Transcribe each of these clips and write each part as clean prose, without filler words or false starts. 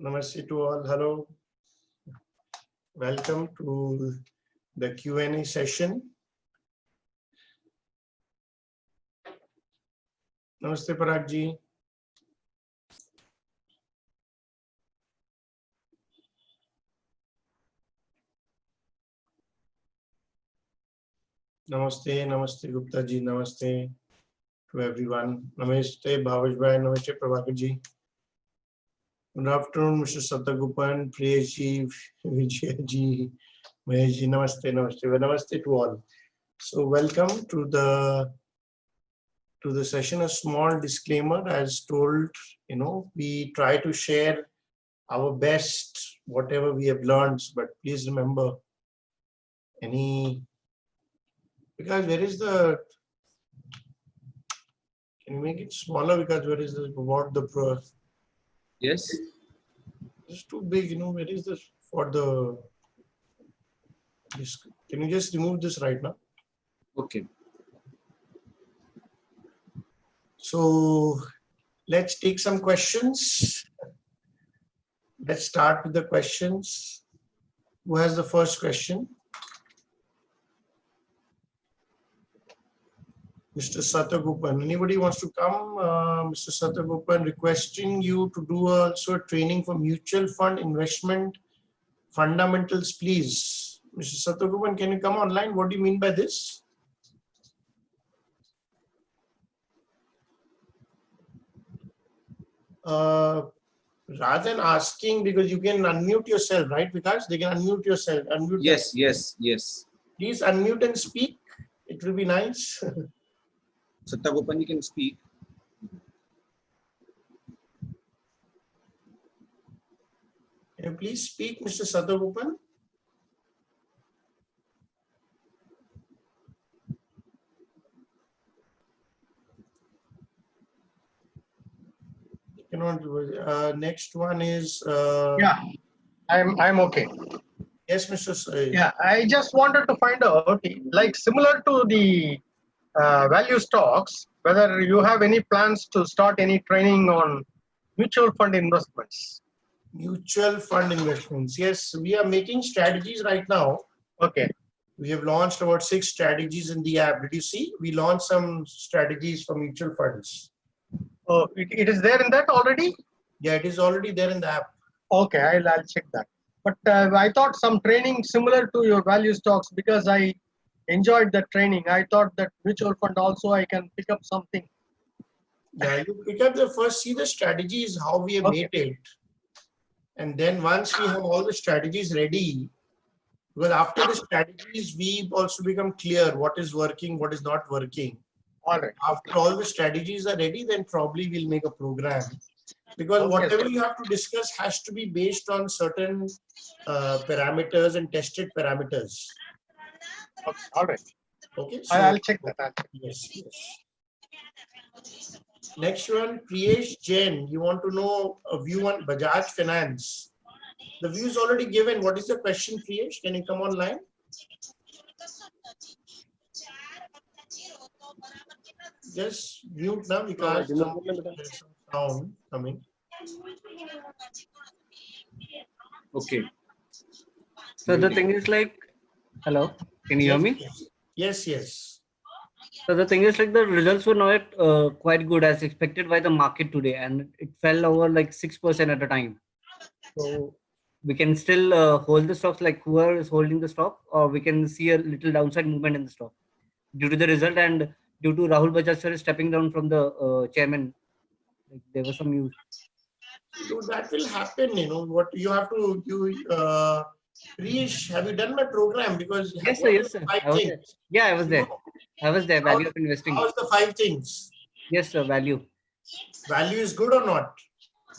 Namaste to all. Hello. Welcome to the Q&A session. Namaste, Parag ji. Namaste, Namaste, Gupta ji. Namaste to everyone. Namaste, Bhavesh bhai. Namaste, Prabhakar ji. Good afternoon, Mr. Satagopan, Priyesh ji, Vijay ji, Mahesh ji. Namaste, namaste. Namaste to all. So welcome to the session. A small disclaimer, as told, we try to share our best, whatever we have learned, but please remember because where is the, can you make it smaller, because where is the Yes. It's too big, where is this for can you just remove this right now? Okay. So let's take some questions. Let's start with the questions. Who has the first question? Mr. Satagopan. Anybody wants to come? Mr. Satagopan, requesting you to do also a training for mutual fund investment fundamentals, please. Mr. Satagopan, can you come online? What do you mean by this? Rather than asking, because you can unmute yourself, right? Because they can unmute yourself. Yes. Please unmute and speak. It will be nice. Satagopan, you can speak. Can you please speak, Mr. Satagopan? Next one is yeah, I'm okay. Yes, Mr. Yeah, I just wanted to find out, like similar to the value stocks, whether you have any plans to start any training on mutual fund investments. Mutual fund investments. Yes, we are making strategies right now. Okay. We have launched about 6 strategies in the app. Did you see? We launched some strategies for mutual funds. Oh, it is there in that already? Yeah, it is already there in the app. Okay, I'll check that. But I thought some training similar to your value stocks, because I enjoyed the training. I thought that mutual fund also I can pick up something. Yeah, you pick up the first, see the strategies, how we have made it. And then once we have all the strategies ready, because after the strategies, we also become clear what is working, what is not working. All right. After all the strategies are ready, then probably we'll make a program. Because whatever you have to discuss has to be based on certain parameters and tested parameters. Okay. All right. Okay. So, I'll check that. Yes. Next one, Priyesh Jain. You want to know a view on Bajaj Finance. The view is already given. What is the question, Priyesh? Can you come online? Just mute now because there's some sound coming. Okay. So the thing is like, hello, can you hear me? Yes. So the thing is like the results were not quite good as expected by the market today, and it fell over like 6% at a time. So we can still hold the stocks, like whoever is holding the stock, or we can see a little downside movement in the stock due to the result and due to Rahul Bajaj sir stepping down from the chairman. Like, there was some news. So that will happen, what you have to Priyesh, have you done my program? Because Yes, sir. I was there. Yeah, I was there. Value of investing. How's the 5 things? Yes, sir. Value. Value is good or not?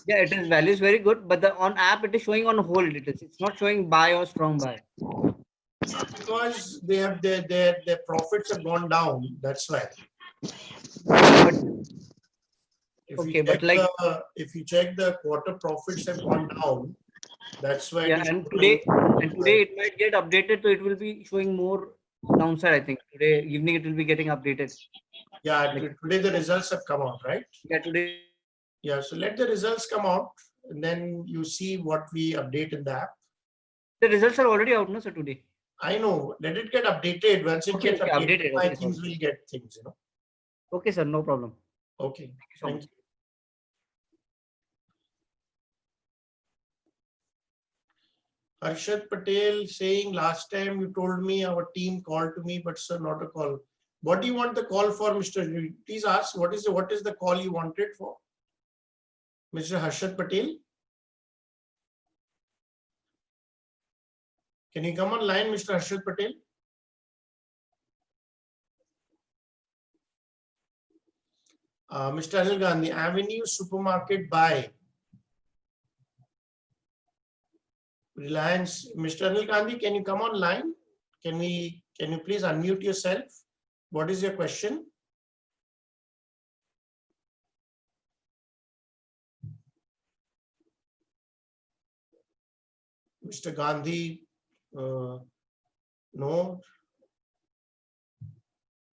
Yeah, it is. Value is very good, but on app it is showing on hold. It's not showing buy or strong buy. Because they have their profits have gone down. That's why. If you check the quarter profits have gone down, that's why. Yeah, and today it might get updated, so it will be showing more downside. I think today evening it will be getting updated. Yeah, today the results have come out, right? Yeah, today. Yeah, so let the results come out. and then you see what we update in the app. The results are already out, no, sir, today. I know, let it get updated. Once it Okay, gets okay, updated, updated. my Okay, things sorry. will get things, you know. Okay, sir, no problem. Okay, Thank you so thank much. you. Harshad Patel saying, last time you told me our team called to me, but sir, not a call. What do you want the call for, Mr. Please ask, what is the call you wanted for? Mr. Harshad Patel? Can you come online, Mr. Harshad Patel? Mr. Anil Gandhi, Avenue Supermarket buy. Reliance, Mr. Anil Gandhi, can you come online? Can you please unmute yourself? What is your question? Mr. Gandhi, no,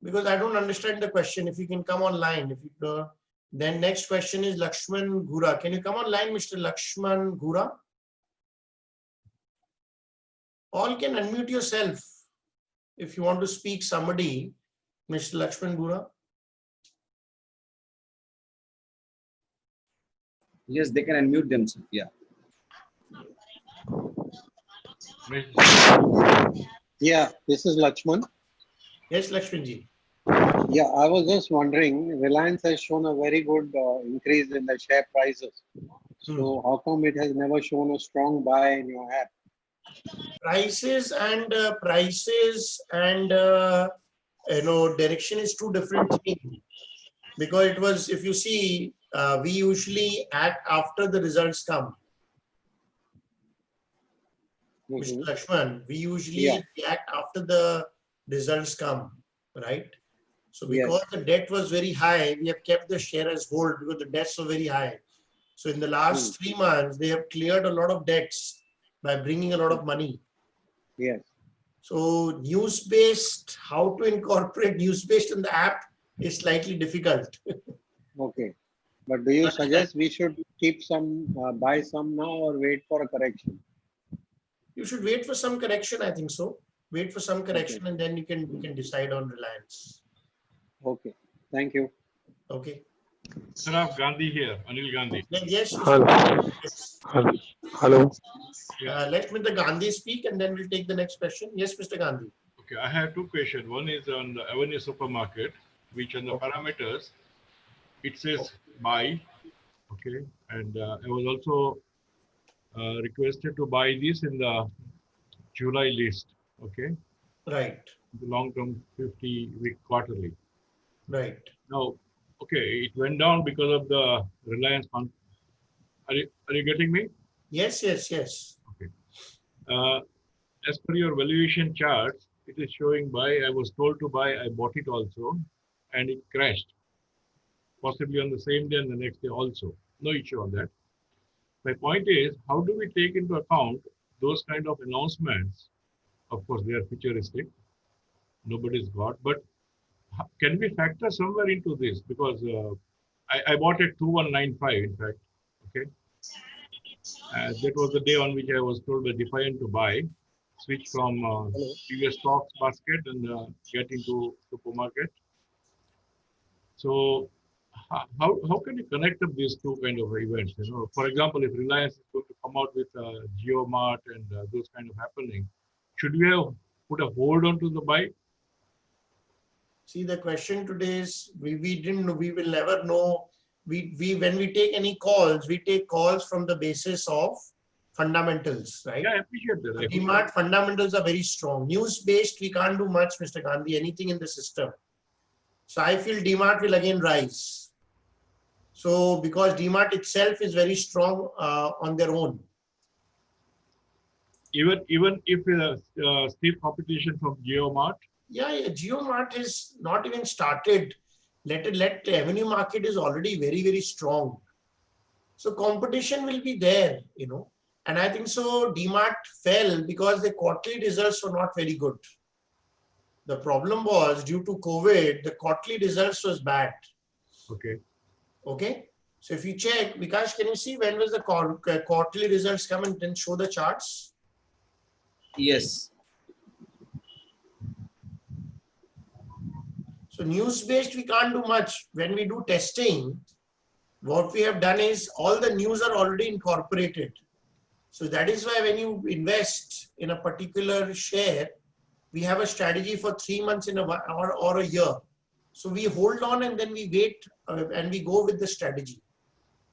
because I don't understand the question. If you can come online, if you then next question is Lakshman Gura. Can you come online, Mr. Lakshman Gura? All can unmute yourself if you want to speak somebody, Mr. Lakshman Gura. Yes, they can unmute themselves. Yeah. Yeah, this is Lakshman. Yes, Lakshmanji. Yeah, I was just wondering, Reliance has shown a very good increase in the share prices. So how come it has never shown a strong buy in your app? Prices and direction is two different things. Because it was, if you see, we usually act after the results come. Mr. Lakshman, we usually act after the results come, right? So because the debt was very high, we have kept the share as hold because the debts were very high. So in the last 3 months, they have cleared a lot of debts by bringing a lot of money. Yes. So news-based, how to incorporate news-based in the app is slightly difficult. Okay. But do you suggest we should keep some, buy some now or wait for a correction? You should wait for some correction, I think so. Wait for some correction and then you can decide on Reliance. Okay. Thank you. Okay. Sir, Gandhi here, Anil Gandhi. Yes. Hello. Hello. Let Mr. Gandhi speak and then we'll take the next question. Yes, Mr. Gandhi. Okay, I have two questions. One is on the Avenue Supermarket, which on the parameters, it says buy. Okay, and I was also requested to buy this in the July list. Okay. Right. The long-term 50-week quarterly. Right. Now, okay, it went down because of the Reliance. Are you getting me? Yes. Okay. As per your valuation charts, it is showing buy. I was told to buy. I bought it also, and it crashed. Possibly on the same day and the next day also. No issue on that. My point is, how do we take into account those kind of announcements? Of course, they are futuristic. Nobody's got, but can we factor somewhere into this? Because I bought at 2195, in fact. Okay. That was the day on which I was told by Defiant to buy, switch from previous stocks basket and get into supermarket. So how can you connect up these two kind of events? You know, for example, if Reliance is going to come out with JioMart and those kind of happening, should we have put a hold on to the buy? See, the question today is we didn't know, we will never know. We when we take any calls, we take calls from the basis of fundamentals, right? Yeah, I appreciate that. DMart fundamentals are very strong. News-based, we can't do much, Mr. Gandhi, anything in the system. So I feel DMart will again rise. So because DMart itself is very strong on their own. Even if steep competition from JioMart. Yeah, JioMart is not even started. Let Avenue Market is already very, very strong. So competition will be there, you know. And I think so DMart fell because the quarterly results were not very good. The problem was due to COVID, the quarterly results was bad. Okay. Okay. So if you check, Vikash, can you see when was the quarterly results come and then show the charts? Yes. So news-based, we can't do much. When we do testing, what we have done is all the news are already incorporated. So that is why when you invest in a particular share, we have a strategy for 3 months in or a year. So we hold on and then we wait and we go with the strategy.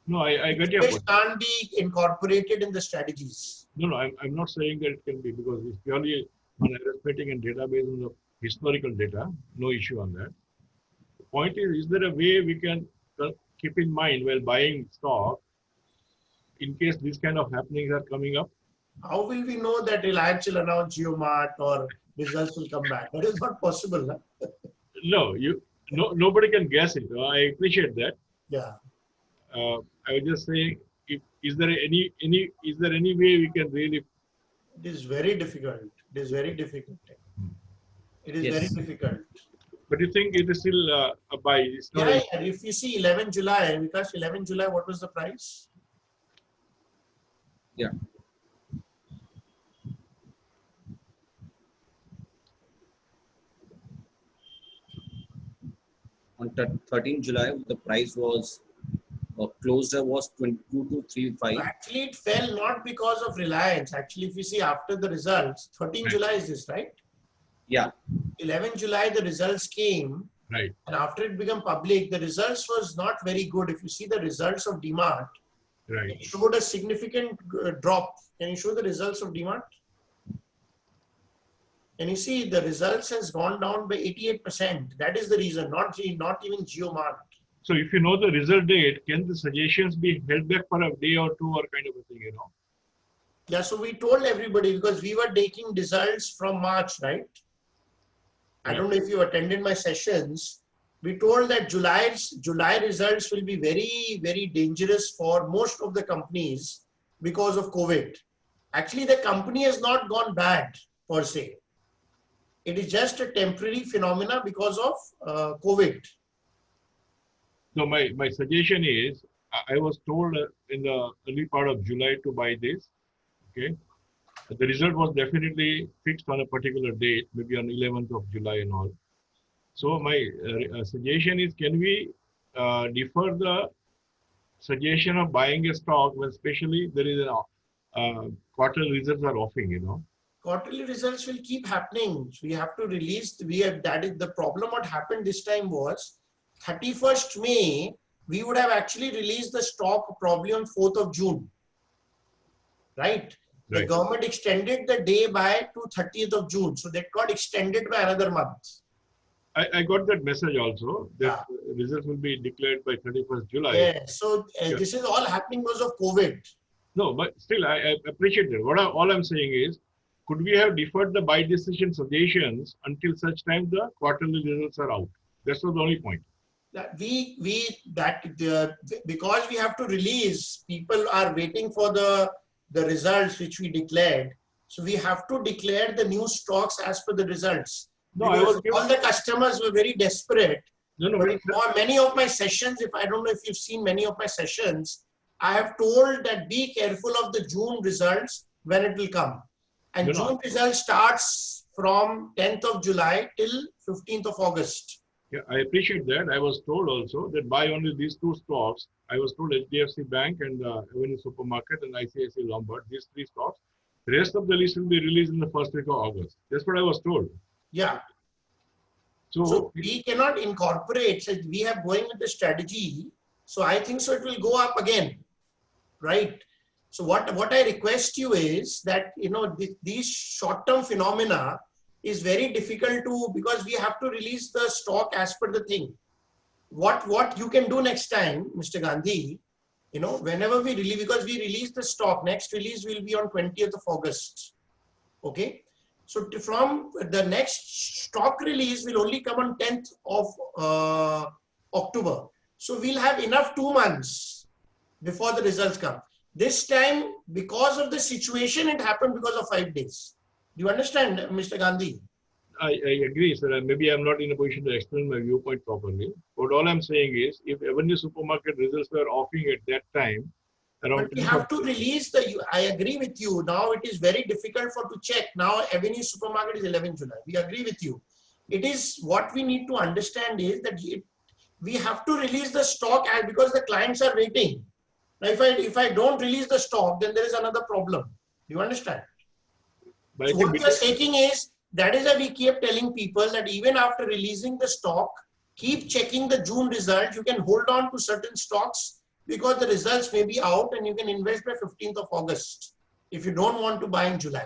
No, I get your It point. can't be incorporated in the strategies. No, I'm not saying that it can be, because it's purely on arithmetic and database on the historical data. No issue on that. The point is there a way we can keep in mind while buying stock in case these kind of happenings are coming up? How will we know that Reliance will announce JioMart or results will come back? That is not possible. Huh? No, nobody can guess it. I appreciate that. Yeah. I was just saying, is there any way we can really? It is very difficult. It is very difficult. It is very Yes. difficult. But you think it is still a buy? It's not. Yeah, yeah. If you see 11 July, because 11 July, what was the price? Yeah. On 13 July, the price was closed was 22,235. Actually, it fell not because of Reliance. Actually, if you see after the results, 13 Right. July is this, right? Yeah. 11 July, the results came. Right. And after it became public, the results was not very good. If you see the results of DMart, Right. it showed a significant drop. Can you show the results of DMart? And you see the results has gone down by 88%. That is the reason, not even JioMart. So if you know the result date, can the suggestions be held back for a day or two or kind of a thing, Yeah, so we told everybody because we were taking results from March, right? I don't know if you attended my sessions. We told that July results will be very, very dangerous for most of the companies because of COVID. Actually, the company has not gone bad per se. It is just a temporary phenomena because of COVID. So my suggestion is, I was told in the early part of July to buy this. Okay. The result was definitely fixed on a particular date, maybe on 11th of July and all. So my suggestion is, can we defer the suggestion of buying a stock when especially there is a quarterly results are offering, Quarterly results will keep happening. We have to release. That is the problem. What happened this time was 31st May. We would have actually released the stock probably on 4th of June. Right. The Right. government extended the day by to 30th of June. So that got extended by another month. I got that message also that results will be declared by 31st July. Yeah. So this is all happening because of COVID. No, but still, I appreciate it. All I'm saying is, could we have deferred the buy decision suggestions until such time the quarterly results are out? That's the only point. That because we have to release, people are waiting for the results which we declared. So we have to declare the new stocks as per the results. No, Because all the customers were very desperate. No. But for many of my sessions, I don't know if you've seen many of my sessions, I have told that be careful of the June results when it will come. And June results starts from 10th of July till 15th of August. Yeah, I appreciate that. I was told also that buy only these two stocks. I was told HDFC Bank and Avenue Supermarket and ICICI Lombard, these three stocks. The rest of the list will be released in the first week of August. That's what I was told. Yeah. So we cannot incorporate, so we have going with the strategy. So I think so it will go up again, right? So what I request you is that, these short-term phenomena is very difficult to, because we have to release the stock as per the thing. What you can do next time, Mr. Gandhi, whenever we release, because we release the stock, next release will be on 20th of August. Okay. So from the next stock release will only come on 10th of October. So we'll have enough 2 months before the results come. This time, because of the situation, it happened because of 5 days. Do you understand, Mr. Gandhi? I agree, sir. Maybe I'm not in a position to explain my viewpoint properly. But all I'm saying is, if Avenue Supermarket results were offering at that time, around But we have to release I agree with you. Now it is very difficult to check. Now Avenue Supermarket is 11 July. We agree with you. It is what we need to understand is that we have to release the stock because the clients are waiting. Now if I don't release the stock, then there is another problem. Do you understand? But So what we are saying is, that is why we keep telling people that even after releasing the stock, keep checking the June result. You can hold on to certain stocks because the results may be out and you can invest by 15th of August if you don't want to buy in July.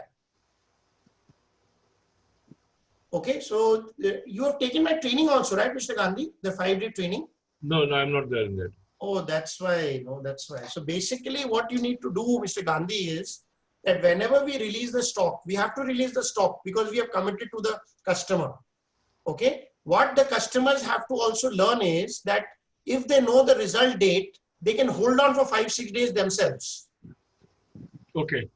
Okay, so you have taken my training also, right, Mr. Gandhi? The 5-day training? No, I'm not there in that. Oh, that's why. No, that's why. So basically what you need to do, Mr. Gandhi, is that whenever we release the stock, we have to release the stock because we have committed to the customer. Okay. What the customers have to also learn is that if they know the result date, they can hold on for 5-6 days themselves. Okay.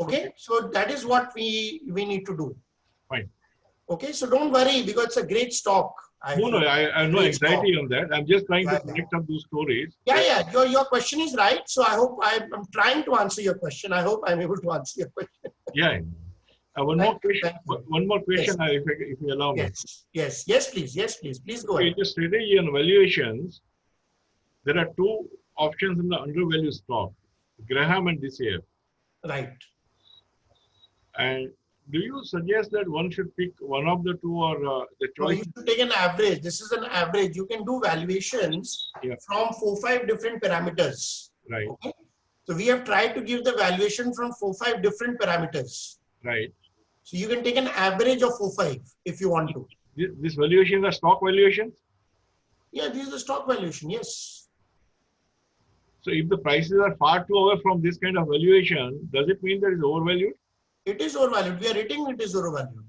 Okay. So that is what we need to do. Fine. Okay. So don't worry because it's a great stock. I have no anxiety on that. I'm just trying to connect up those stories. Yeah. Your question is right. So I hope I'm trying to answer your question. I hope I'm able to answer your question. Yeah. One more question, yes. If you allow me. Yes, please. Please go ahead. In the strategy and valuations, there are two options in the undervalued stock, Graham and DCF. Right. And do you suggest that one should pick one of the two or the choice? No, you should take an average. This is an average. You can do valuations from 4-5 different parameters. Right. Okay? So we have tried to give the valuation from 4-5 different parameters. Right. So you can take an average of 4-5 if you want to. This valuation are stock valuations? Yeah, this is the stock valuation. Yes. So if the prices are far too away from this kind of valuation, does it mean that it's overvalued? It is overvalued. We are rating it is overvalued.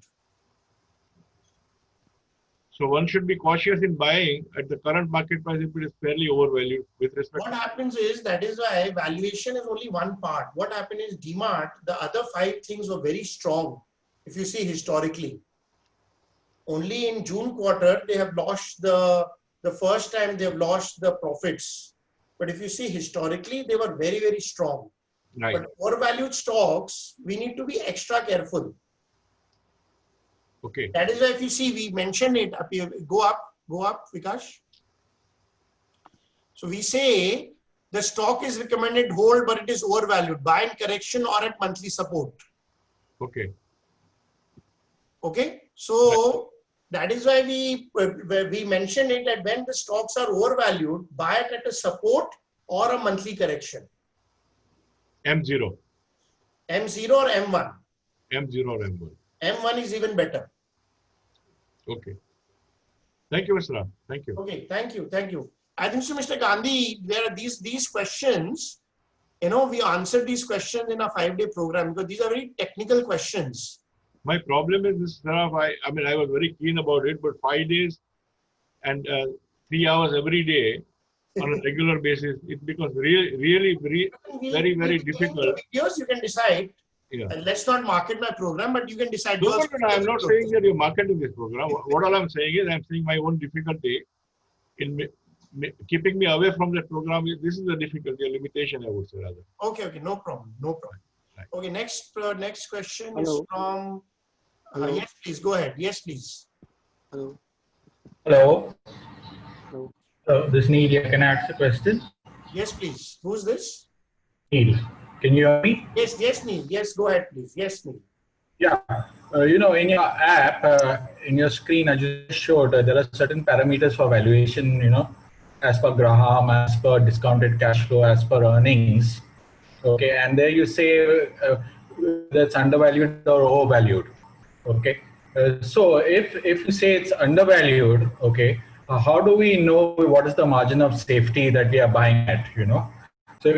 So one should be cautious in buying at the current market price if it is fairly overvalued with respect. What happens is, that is why valuation is only one part. What happened is DMart, the other 5 things were very strong. If you see historically, only in June quarter, they have lost the first time they have lost the profits. But if you see historically, they were very, very strong. Right. But overvalued stocks, we need to be extra careful. Okay. That is why if you see, we mentioned it up here. Go up, Vikash. So we say the stock is recommended hold, but it is overvalued. Buy in correction or at monthly support. Okay. Okay. So that is why we mentioned it that when the stocks are overvalued, buy it at a support or a monthly correction. M0 or M1? M0 or M1. M1 is even better. Okay. Thank you, Mr. Ram. Thank you. Okay, thank you. I think so, Mr. Gandhi, there are these questions, we answered these questions in a 5-day program because these are very technical questions. My problem is this, I was very keen about it, but 5 days and 3 hours every day on a regular basis, it becomes really very difficult. Videos you can decide. Yeah. Let's not market my program, but you can decide. No, I'm not saying that you're marketing this program. What all I'm saying is I'm saying my own difficulty in keeping me away from that program. This is a difficulty, a limitation, I would say rather. Okay, no problem. Right. Okay, next question is from. Yes, please go ahead. Yes, please. Hello. This is Neil. Can I ask a question? Yes, please. Who's this? Neil. Can you hear me? Yes, Neil. Yes, go ahead, please. Yes, Neil. Yeah. In your app, in your screen, I just showed there are certain parameters for valuation, as per Graham, as per discounted cash flow, as per earnings. Okay. And there you say that's undervalued or overvalued. Okay. So if you say it's undervalued, okay, how do we know what is the margin of safety that we are buying at, So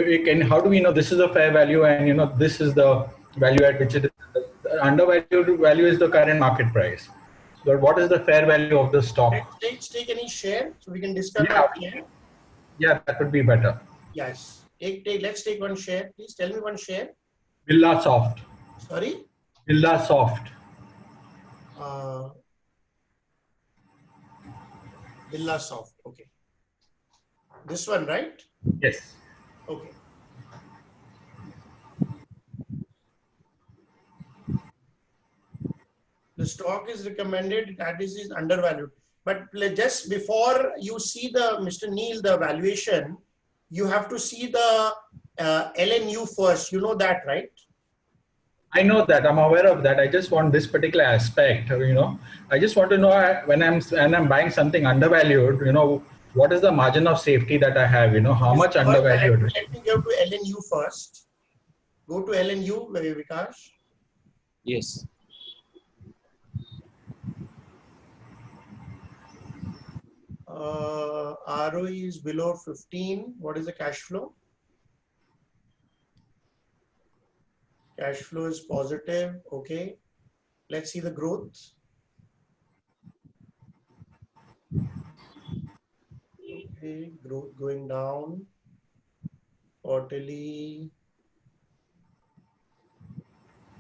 how do we know this is a fair value and, this is the value at which it is? The undervalued value is the current market price. But what is the fair value of the stock? Let's take any share so we can discuss. Yeah, that would be better. Yes. Let's take one share. Please tell me one share. Birla Soft. Sorry? Birla Soft. Birlasoft. Okay. This one, right? Yes. Okay. The stock is recommended, that is undervalued. But just before you see the, Mr. Neil, the valuation, you have to see the LNU first. You know that, right? I know that. I'm aware of that. I just want this particular aspect. I just want to know when I'm buying something undervalued. What is the margin of safety that I have? How much undervalued? Let me go to LNU first. Go to LNU, Vikash. Yes. ROE is below 15. What is the cash flow? Cash flow is positive. Okay. Let's see the growth. Okay. Growth going down. Quarterly.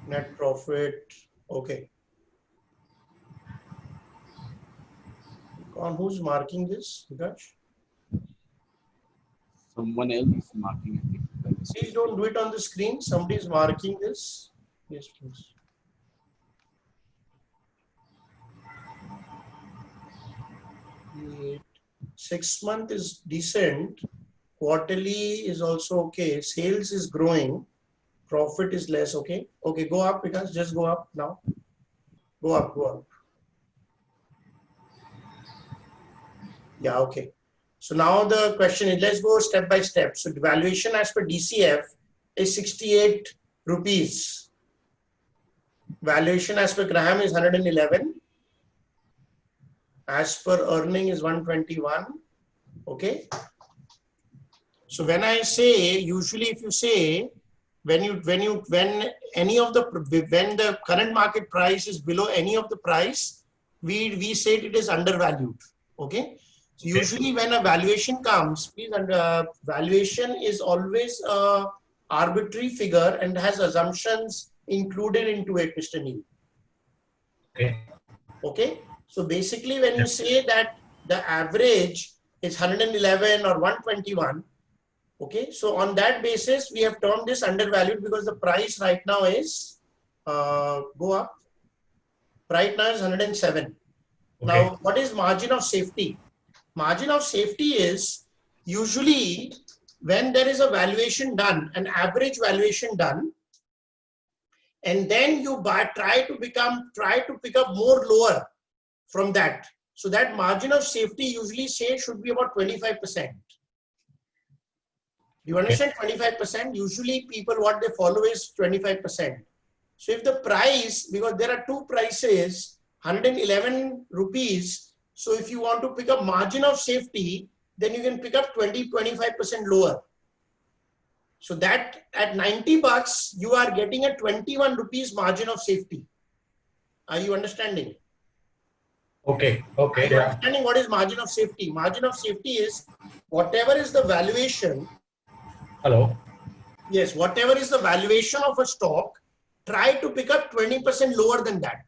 Net profit. Okay. On who's marking this, Vikash? Someone else is marking it. Please don't do it on the screen. Somebody is marking this. Yes, please. The 6 month is decent. Quarterly is also okay. Sales is growing. Profit is less. Okay. Okay, go up because just go up now. Go up, go up. Yeah, okay. So now the question is, let's go step by step. So the valuation as per DCF is 68 rupees. Valuation as per Graham is 111. As per earning is 121. Okay. So when I say, usually if you say, when the current market price is below any of the price, we say it is undervalued. Okay. So usually when a valuation comes, please, valuation is always a arbitrary figure and has assumptions included into it, Mr. Neil. Okay. Okay. So basically when you say that the average is 111 or 121, okay. So on that basis, we have termed this undervalued because the price right now is, go up. Right now is 107. Okay. Now, what is margin of safety? Margin of safety is usually when there is a valuation done, an average valuation done, and then you try to pick up more lower from that. So that margin of safety usually say should be about 25%. You understand? 25%. Usually people what they follow is 25%. So if the price, because there are two prices, 111 rupees. So if you want to pick up margin of safety, then you can pick up 25% lower. So that at 90 bucks, you are getting a 21 rupees margin of safety. Are you understanding? Okay. Okay. Are you understanding what is margin of safety? Margin of safety is whatever is the valuation. Hello. Yes, whatever is the valuation of a stock, try to pick up 20% lower than that.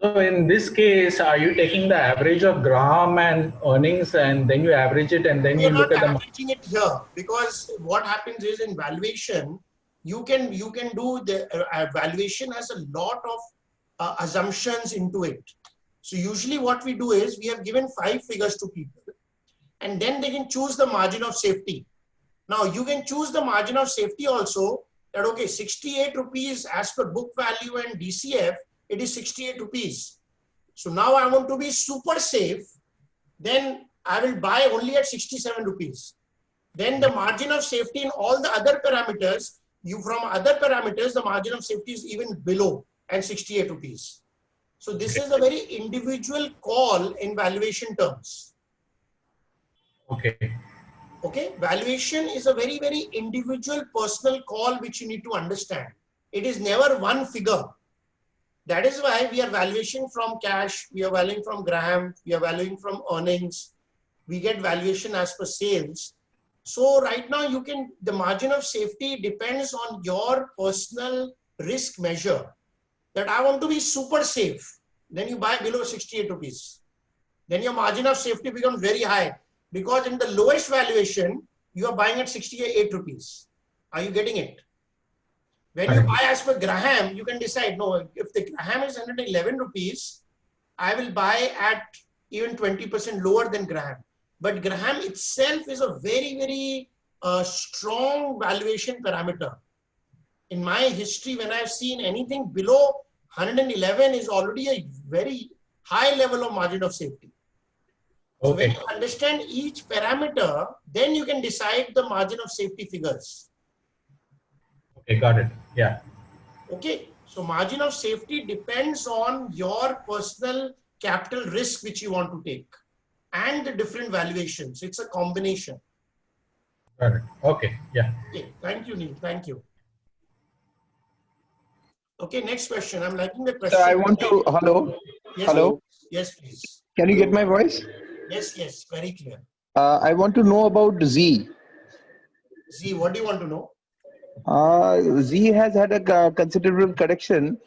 So in this case, are you taking the average of Graham and earnings and then you average it and then you look at the... We are not averaging it here because what happens is in valuation, you can do the valuation has a lot of assumptions into it. So usually what we do is we have given 5 figures to people and then they can choose the margin of safety. Now you can choose the margin of safety also that, okay, 68 rupees as per book value and DCF, it is 68 rupees. So now I want to be super safe. Then I will buy only at 67 rupees. Then the margin of safety in all the other parameters, the margin of safety is even below and 68 rupees. So this is a very individual call in valuation terms. Okay. Okay. Valuation is a very, very individual personal call which you need to understand. It is never one figure. That is why we are valuing from cash, we are valuing from Graham, we are valuing from earnings, we get valuation as per sales. So right now the margin of safety depends on your personal risk measure. that I want to be super safe, then you buy below 68 rupees. Then your margin of safety becomes very high because in the lowest valuation, you are buying at 68 rupees. Are you getting it? When you buy as per Graham, you can decide, no, if the Graham is 111 rupees, I will buy at even 20% lower than Graham. But Graham itself is a very, very strong valuation parameter. In my history, when I've seen anything below 111 is already a very high level of margin of safety. So when you understand each parameter, then you can decide the margin of safety figures. Okay, got it. Yeah. Okay, so margin of safety depends on your personal capital risk which you want to take and the different valuations. It's a combination. Got it. Okay, yeah. Okay, thank you, Neil. Thank you. Okay, next question. I'm liking the question. Sir, I want to, hello? Yes, Hello? yes, please. Can you get my voice? Yes, yes, very clear. I want to know about Z. Z, what do you want to know? Z has had a considerable correction,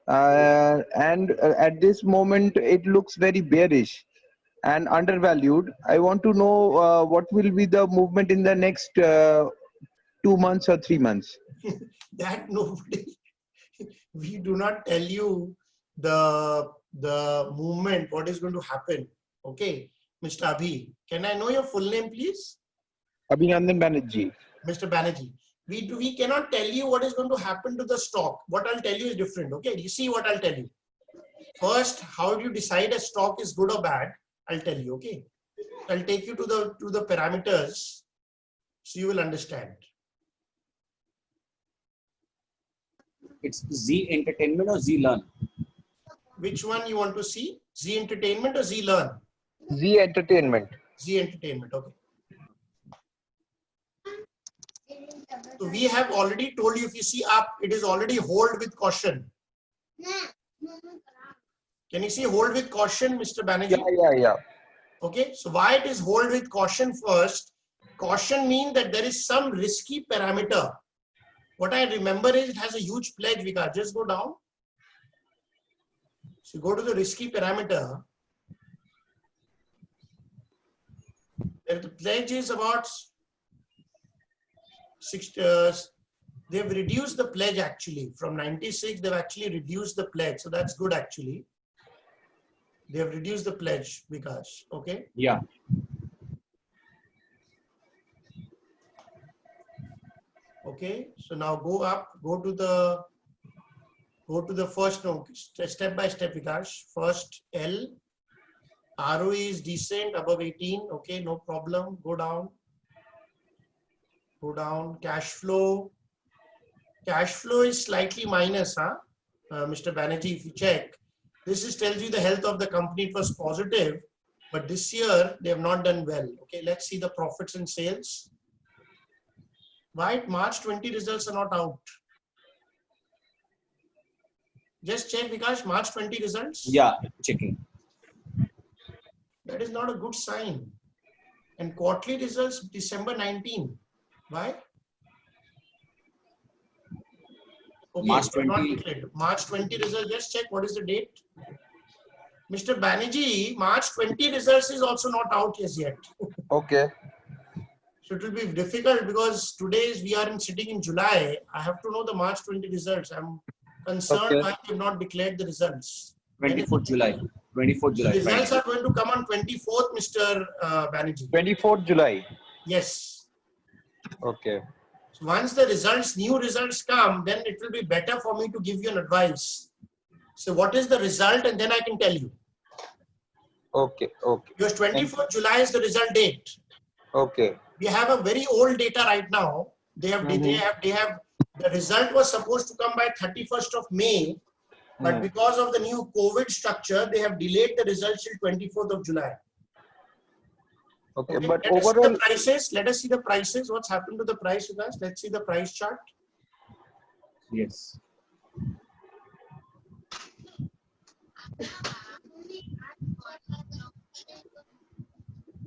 and at this moment it looks very bearish and undervalued. I want to know what will be the movement in the next 2 months or 3 months. That nobody, we do not tell you the movement, what is going to happen. Okay, Mr. Abhi, can I know your full name, please? Abhinandan Banerjee. Mr. Banerjee, we cannot tell you what is going to happen to the stock. What I'll tell you is different. Okay, you see what I'll tell you. First, how do you decide a stock is good or bad? I'll tell you. Okay, I'll take you to the parameters so you will understand. It's Z Entertainment or Z Learn? Which one you want to see? Z Entertainment or Z Learn? Z Entertainment. Z Entertainment. Okay. So we have already told you, if you see up, it is already hold with caution. Can you see hold with caution, Mr. Banerjee? Yeah. Okay, so why it is hold with caution first? Caution means that there is some risky parameter. What I remember is it has a huge pledge, Vikas. Just go down. So go to the risky parameter. There the pledge is about 60. They've reduced the pledge actually from 96. They've actually reduced the pledge, so that's good actually. They have reduced the pledge, Vikas. Okay. Yeah. Okay. So now go up. Go to the first. No, step by step, Vikas. First L. ROE is decent, above 18. Okay, no problem. Go down. Go down. Cash flow. Cash flow is slightly minus, Mr. Banerjee, if you check. This tells you the health of the company. It was positive, but this year they have not done well. Okay, let's see the profits and sales. Why March 20 results are not out? Just check, Vikas, March 20 results. Yeah, checking. That is not a good sign. And quarterly results, December 19. Why? Okay, March 20. not declared. March 20 results, just check what is the date. Mr. Banerjee, March 20 results is also not out as yet. Okay. So it will be difficult because today we are sitting in July. I have to know the March 20 results. I'm concerned why they have not declared the results. 24th July. 24th July. The results are going to come on 24th, Mr. Banerjee. 24th July. Yes. Okay. So once the results, new results come, then it will be better for me to give you an advice. So what is the result, and then I can tell you. Okay. Because 24th July is the result date. Okay. We have a very old data right now. They have the result was supposed to come by 31st of May, but because of the new COVID structure, they have delayed the results till 24th of July. Okay, Okay, but let us see overall, the prices. Let us see the prices. What's happened to the price with us? Let's see the price chart. Yes.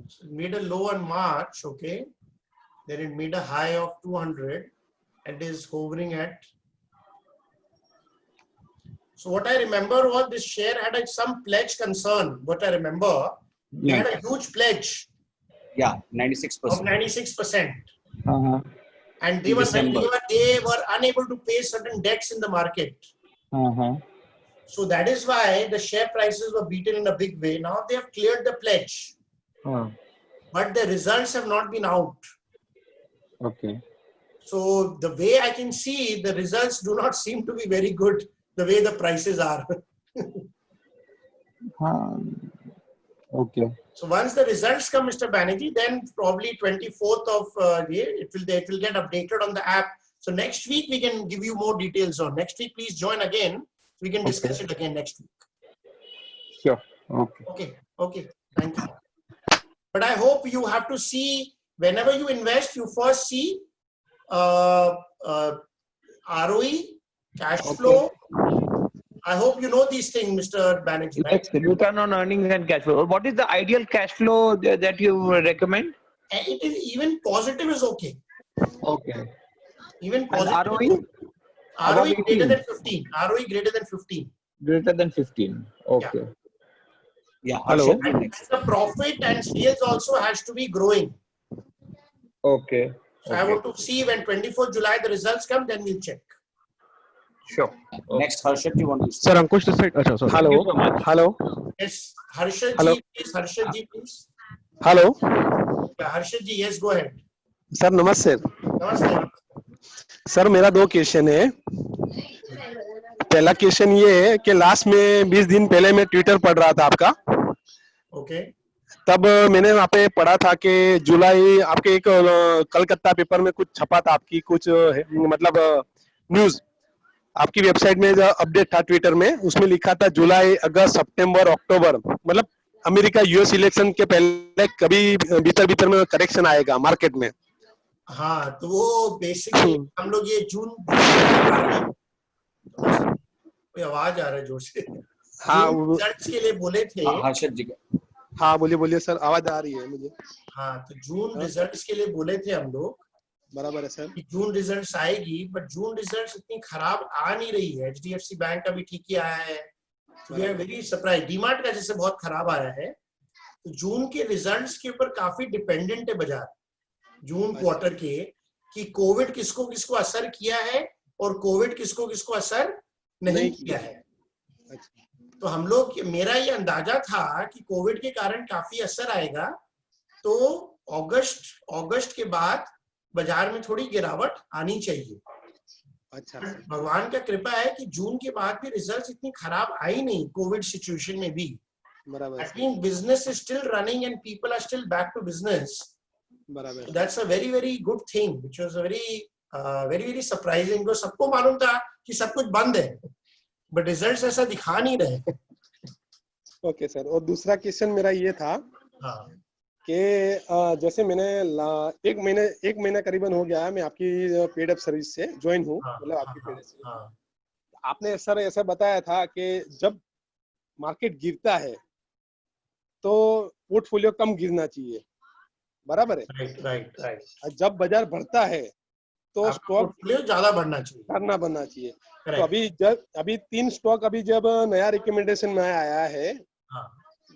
So it made a low on March, okay. Then it made a high of 200 and is hovering at So what I remember was this share had some pledge concern. What I remember, they had a huge pledge Yeah, of 96%. 96%. Uh-huh. And they were unable to pay certain debts in the market. Uh-huh. So that is why the share prices were beaten in a big way. Now they have cleared the pledge, but the results have not been out. Okay. So the way I can see, the results do not seem to be very good the way the prices are. Okay. So once the results come, Mr. Banerjee, then probably 24th of it will get updated on the app. So next week we can give you more details on. Next week, please join again. We can discuss it again next week. Sure. Okay. Okay. Thank you. But I hope you have to see, whenever you invest, you first see ROE, cash flow. I hope you know these things, Mr. Banerjee. Right? Yes, return on earnings and cash flow. What is the ideal cash flow that you recommend? And it is even positive is okay. Okay. Even And positive. ROE? ROE greater than 15. ROE greater than 15. Greater than 15. Okay. Yeah. Hello. And the profit and sales also has to be growing. Okay. So I want to see when 24th July the results come, then we'll check. Sure. Next, Harshad, you want to? Sir, Ankush this side. Achha, sorry. Thank you so much. Hello. Yes, Harshad Hello. ji, please. Harshad ji, please. Hello. Yeah, Harshad ji, yes, go ahead. Sir नमस्ते Namaste. Sir मेरा 2 question है पहला question ये है कि last में 20 दिन पहले मैं ट्विटर पढ़ रहा था आपका Okay. तब मैंने वहाँ पे पढ़ा था कि जुलाई आपके एक कलकत्ता पेपर में कुछ छपा था आपकी कुछ मतलब न्यूज आपकी वेबसाइट में जो अपडेट था ट्विटर में उसमें लिखा था जुलाई अगस्त सितंबर अक्टूबर मतलब अमेरिका यूएस इलेक्शन के पहले कभी भीतर में करेक्शन आएगा मार्केट में हाँ तो वो बेसिकली हम लोग ये जून कोई आवाज आ रहा है जोर से हाँ रिजल्ट्स के लिए बोले थे हर्षद जी हाँ बोलिए सर आवाज आ रही है मुझे हाँ तो जून रिजल्ट्स के लिए बोले थे हम लोग बराबर है सर कि जून रिजल्ट्स आएगी बट जून रिजल्ट्स इतनी खराब आ नहीं रही है एचडीएफसी बैंक का भी ठीक ही आया है तो we are very surprise DMart का जैसे बहुत खराब आया है तो जून के रिजल्ट्स के ऊपर काफी डिपेंडेंट है बाजार जून क्वार्टर के कि कोविड किसको किसको असर किया है और कोविड किसको किसको असर नहीं किया है तो हम लोग मेरा ये अंदाजा था कि कोविड के कारण काफी असर आएगा तो अगस्त के बाद बाजार में थोड़ी गिरावट आनी चाहिए अच्छा भगवान का कृपा है कि जून के बाद भी रिजल्ट्स इतनी खराब आई नहीं कोविड सिचुएशन में भी that means business is still running and people are still back to business बराबर that's a very very good thing which was very very surprising तो सबको मालूम था कि सब कुछ बंद है बट रिजल्ट्स ऐसा दिखा नहीं रहे ओके सर और दूसरा क्वेश्चन मेरा ये था कि जैसे मैंने एक महीना करीबन हो गया मैं आपकी पेड अप सर्विस से ज्वाइन हूँ मतलब आपकी पेड आपने सर ऐसा बताया था कि जब मार्केट गिरता है तो पोर्टफोलियो कम गिरना चाहिए बराबर है राइट जब बाजार बढ़ता है तो स्टॉक ज्यादा बढ़ना चाहिए तो अभी 3 स्टॉक अभी जब नया रिकमेंडेशन में आया है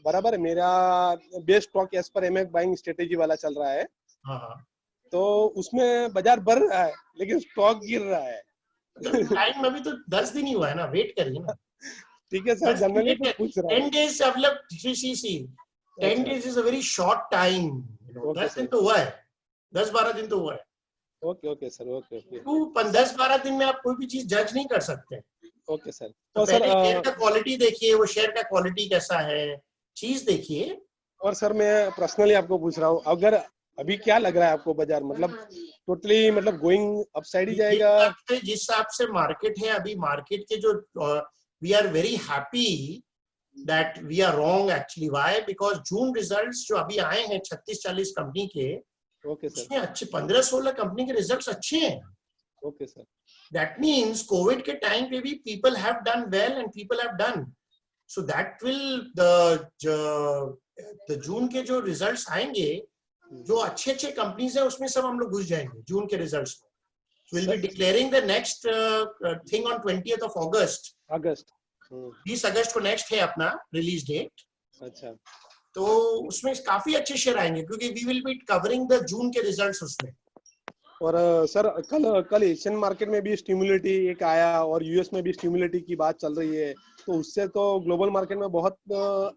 बराबर है मेरा बेस्ट स्टॉक एज पर एमएफ बाइंग स्ट्रेटेजी वाला चल रहा है तो उसमें बाजार बढ़ रहा है लेकिन स्टॉक गिर रहा है टाइम अभी तो 10 दिन ही हुआ है ना वेट करिए ना ठीक है सर जनरली तो पूछ रहा 10 days मतलब 10 days is a very short time 10 दिन तो हुआ है 10-12 दिन तो हुआ है ओके सर ओके 10-12 दिन में आप कोई भी चीज जज नहीं कर सकते ओके सर तो पहले शेयर का क्वालिटी देखिए वो शेयर का क्वालिटी कैसा है चीज देखिए और सर मैं पर्सनली आपको पूछ रहा हूँ अगर अभी क्या लग रहा है आपको बाजार मतलब टोटली मतलब गोइंग अपसाइड ही जाएगा जिस हिसाब से मार्केट है अभी मार्केट के जो we are very happy that we are wrong actually why because June results जो अभी आए हैं 36-40 कंपनी के ओके सर उसमें अच्छे 15-16 कंपनी के रिजल्ट्स अच्छे हैं okay sir that means Covid के टाइम पे भी people have done well and people have done so that will the June के जो रिजल्ट्स आएंगे जो अच्छे कंपनीज है उसमें सब हम लोग घुस जाएंगे जून के रिजल्ट्स में will be declaring the next thing on 20th of August 20 अगस्त को नेक्स्ट है अपना रिलीज डेट। अच्छा, तो उसमें काफी अच्छे शेयर आएंगे क्योंकि we will be covering the June के रिजल्ट्स उसमें। और सर कल एशियन मार्केट में भी स्टिमुलेटी एक आया और यूएस में भी स्टिमुलेटी की बात चल रही है, तो उससे तो ग्लोबल मार्केट में बहुत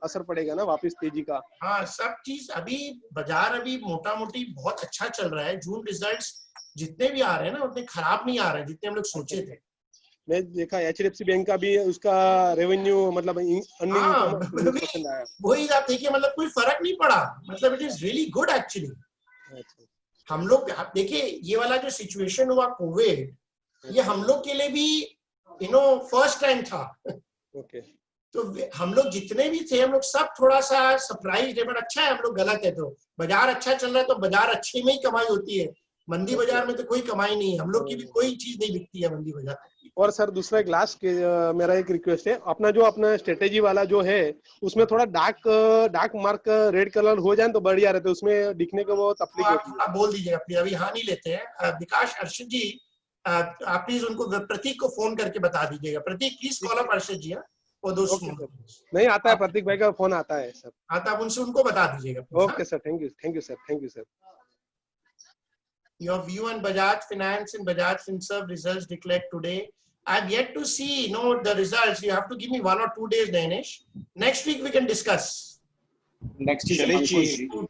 असर पड़ेगा ना वापस तेजी का। हाँ, सब चीज अभी बाजार अभी मोटा मोटी बहुत अच्छा चल रहा है। जून रिजल्ट्स जितने भी आ रहे हैं ना उतने खराब नहीं आ रहे जितने हम लोग सोचे थे। मैं देखा एचडीएफसी बैंक का भी उसका रेवेन्यू मतलब अर्निंग आया। वही आप देखिए, मतलब कोई फर्क नहीं पड़ा, मतलब it is really good actually. हम लोग आप देखिए ये वाला जो सिचुएशन हुआ कोविड, ये हम लोग के लिए भी फर्स्ट टाइम था। ओके। तो हम लोग जितने भी थे हम लोग सब थोड़ा सा सरप्राइज है, बट अच्छा है हम लोग गलत है। तो बाजार अच्छा चल रहा है तो बाजार अच्छे में ही कमाई होती है, मंदी बाजार में तो कोई कमाई नहीं है। हम लोग की भी कोई चीज नहीं बिकती है मंदी बाजार। और सर दूसरा एक लास्ट मेरा एक रिक्वेस्ट है, अपना स्ट्रेटेजी वाला जो है उसमें थोड़ा डार्क मार्क रेड कलर हो जाए तो बढ़िया रहता है, उसमें दिखने को बहुत तकलीफ होती है। आप बोल दीजिएगा प्लीज, अभी हाँ नहीं लेते हैं। विकास अर्षद जी, आप प्लीज उनको प्रतीक को फोन करके बता दीजिएगा। प्रतीक प्लीज कॉल अप अर्षद जी। वो दोस्त नहीं आता है, प्रतीक भाई का फोन आता है सर। आता, आप उनसे उनको बता दीजिएगा। Okay sir, thank you sir. Your view on Bajaj Finance and Bajaj Finserv results declared today. I've yet to see the results. You have to give me 1 or 2 days, Danish. Next week we can discuss. Next week,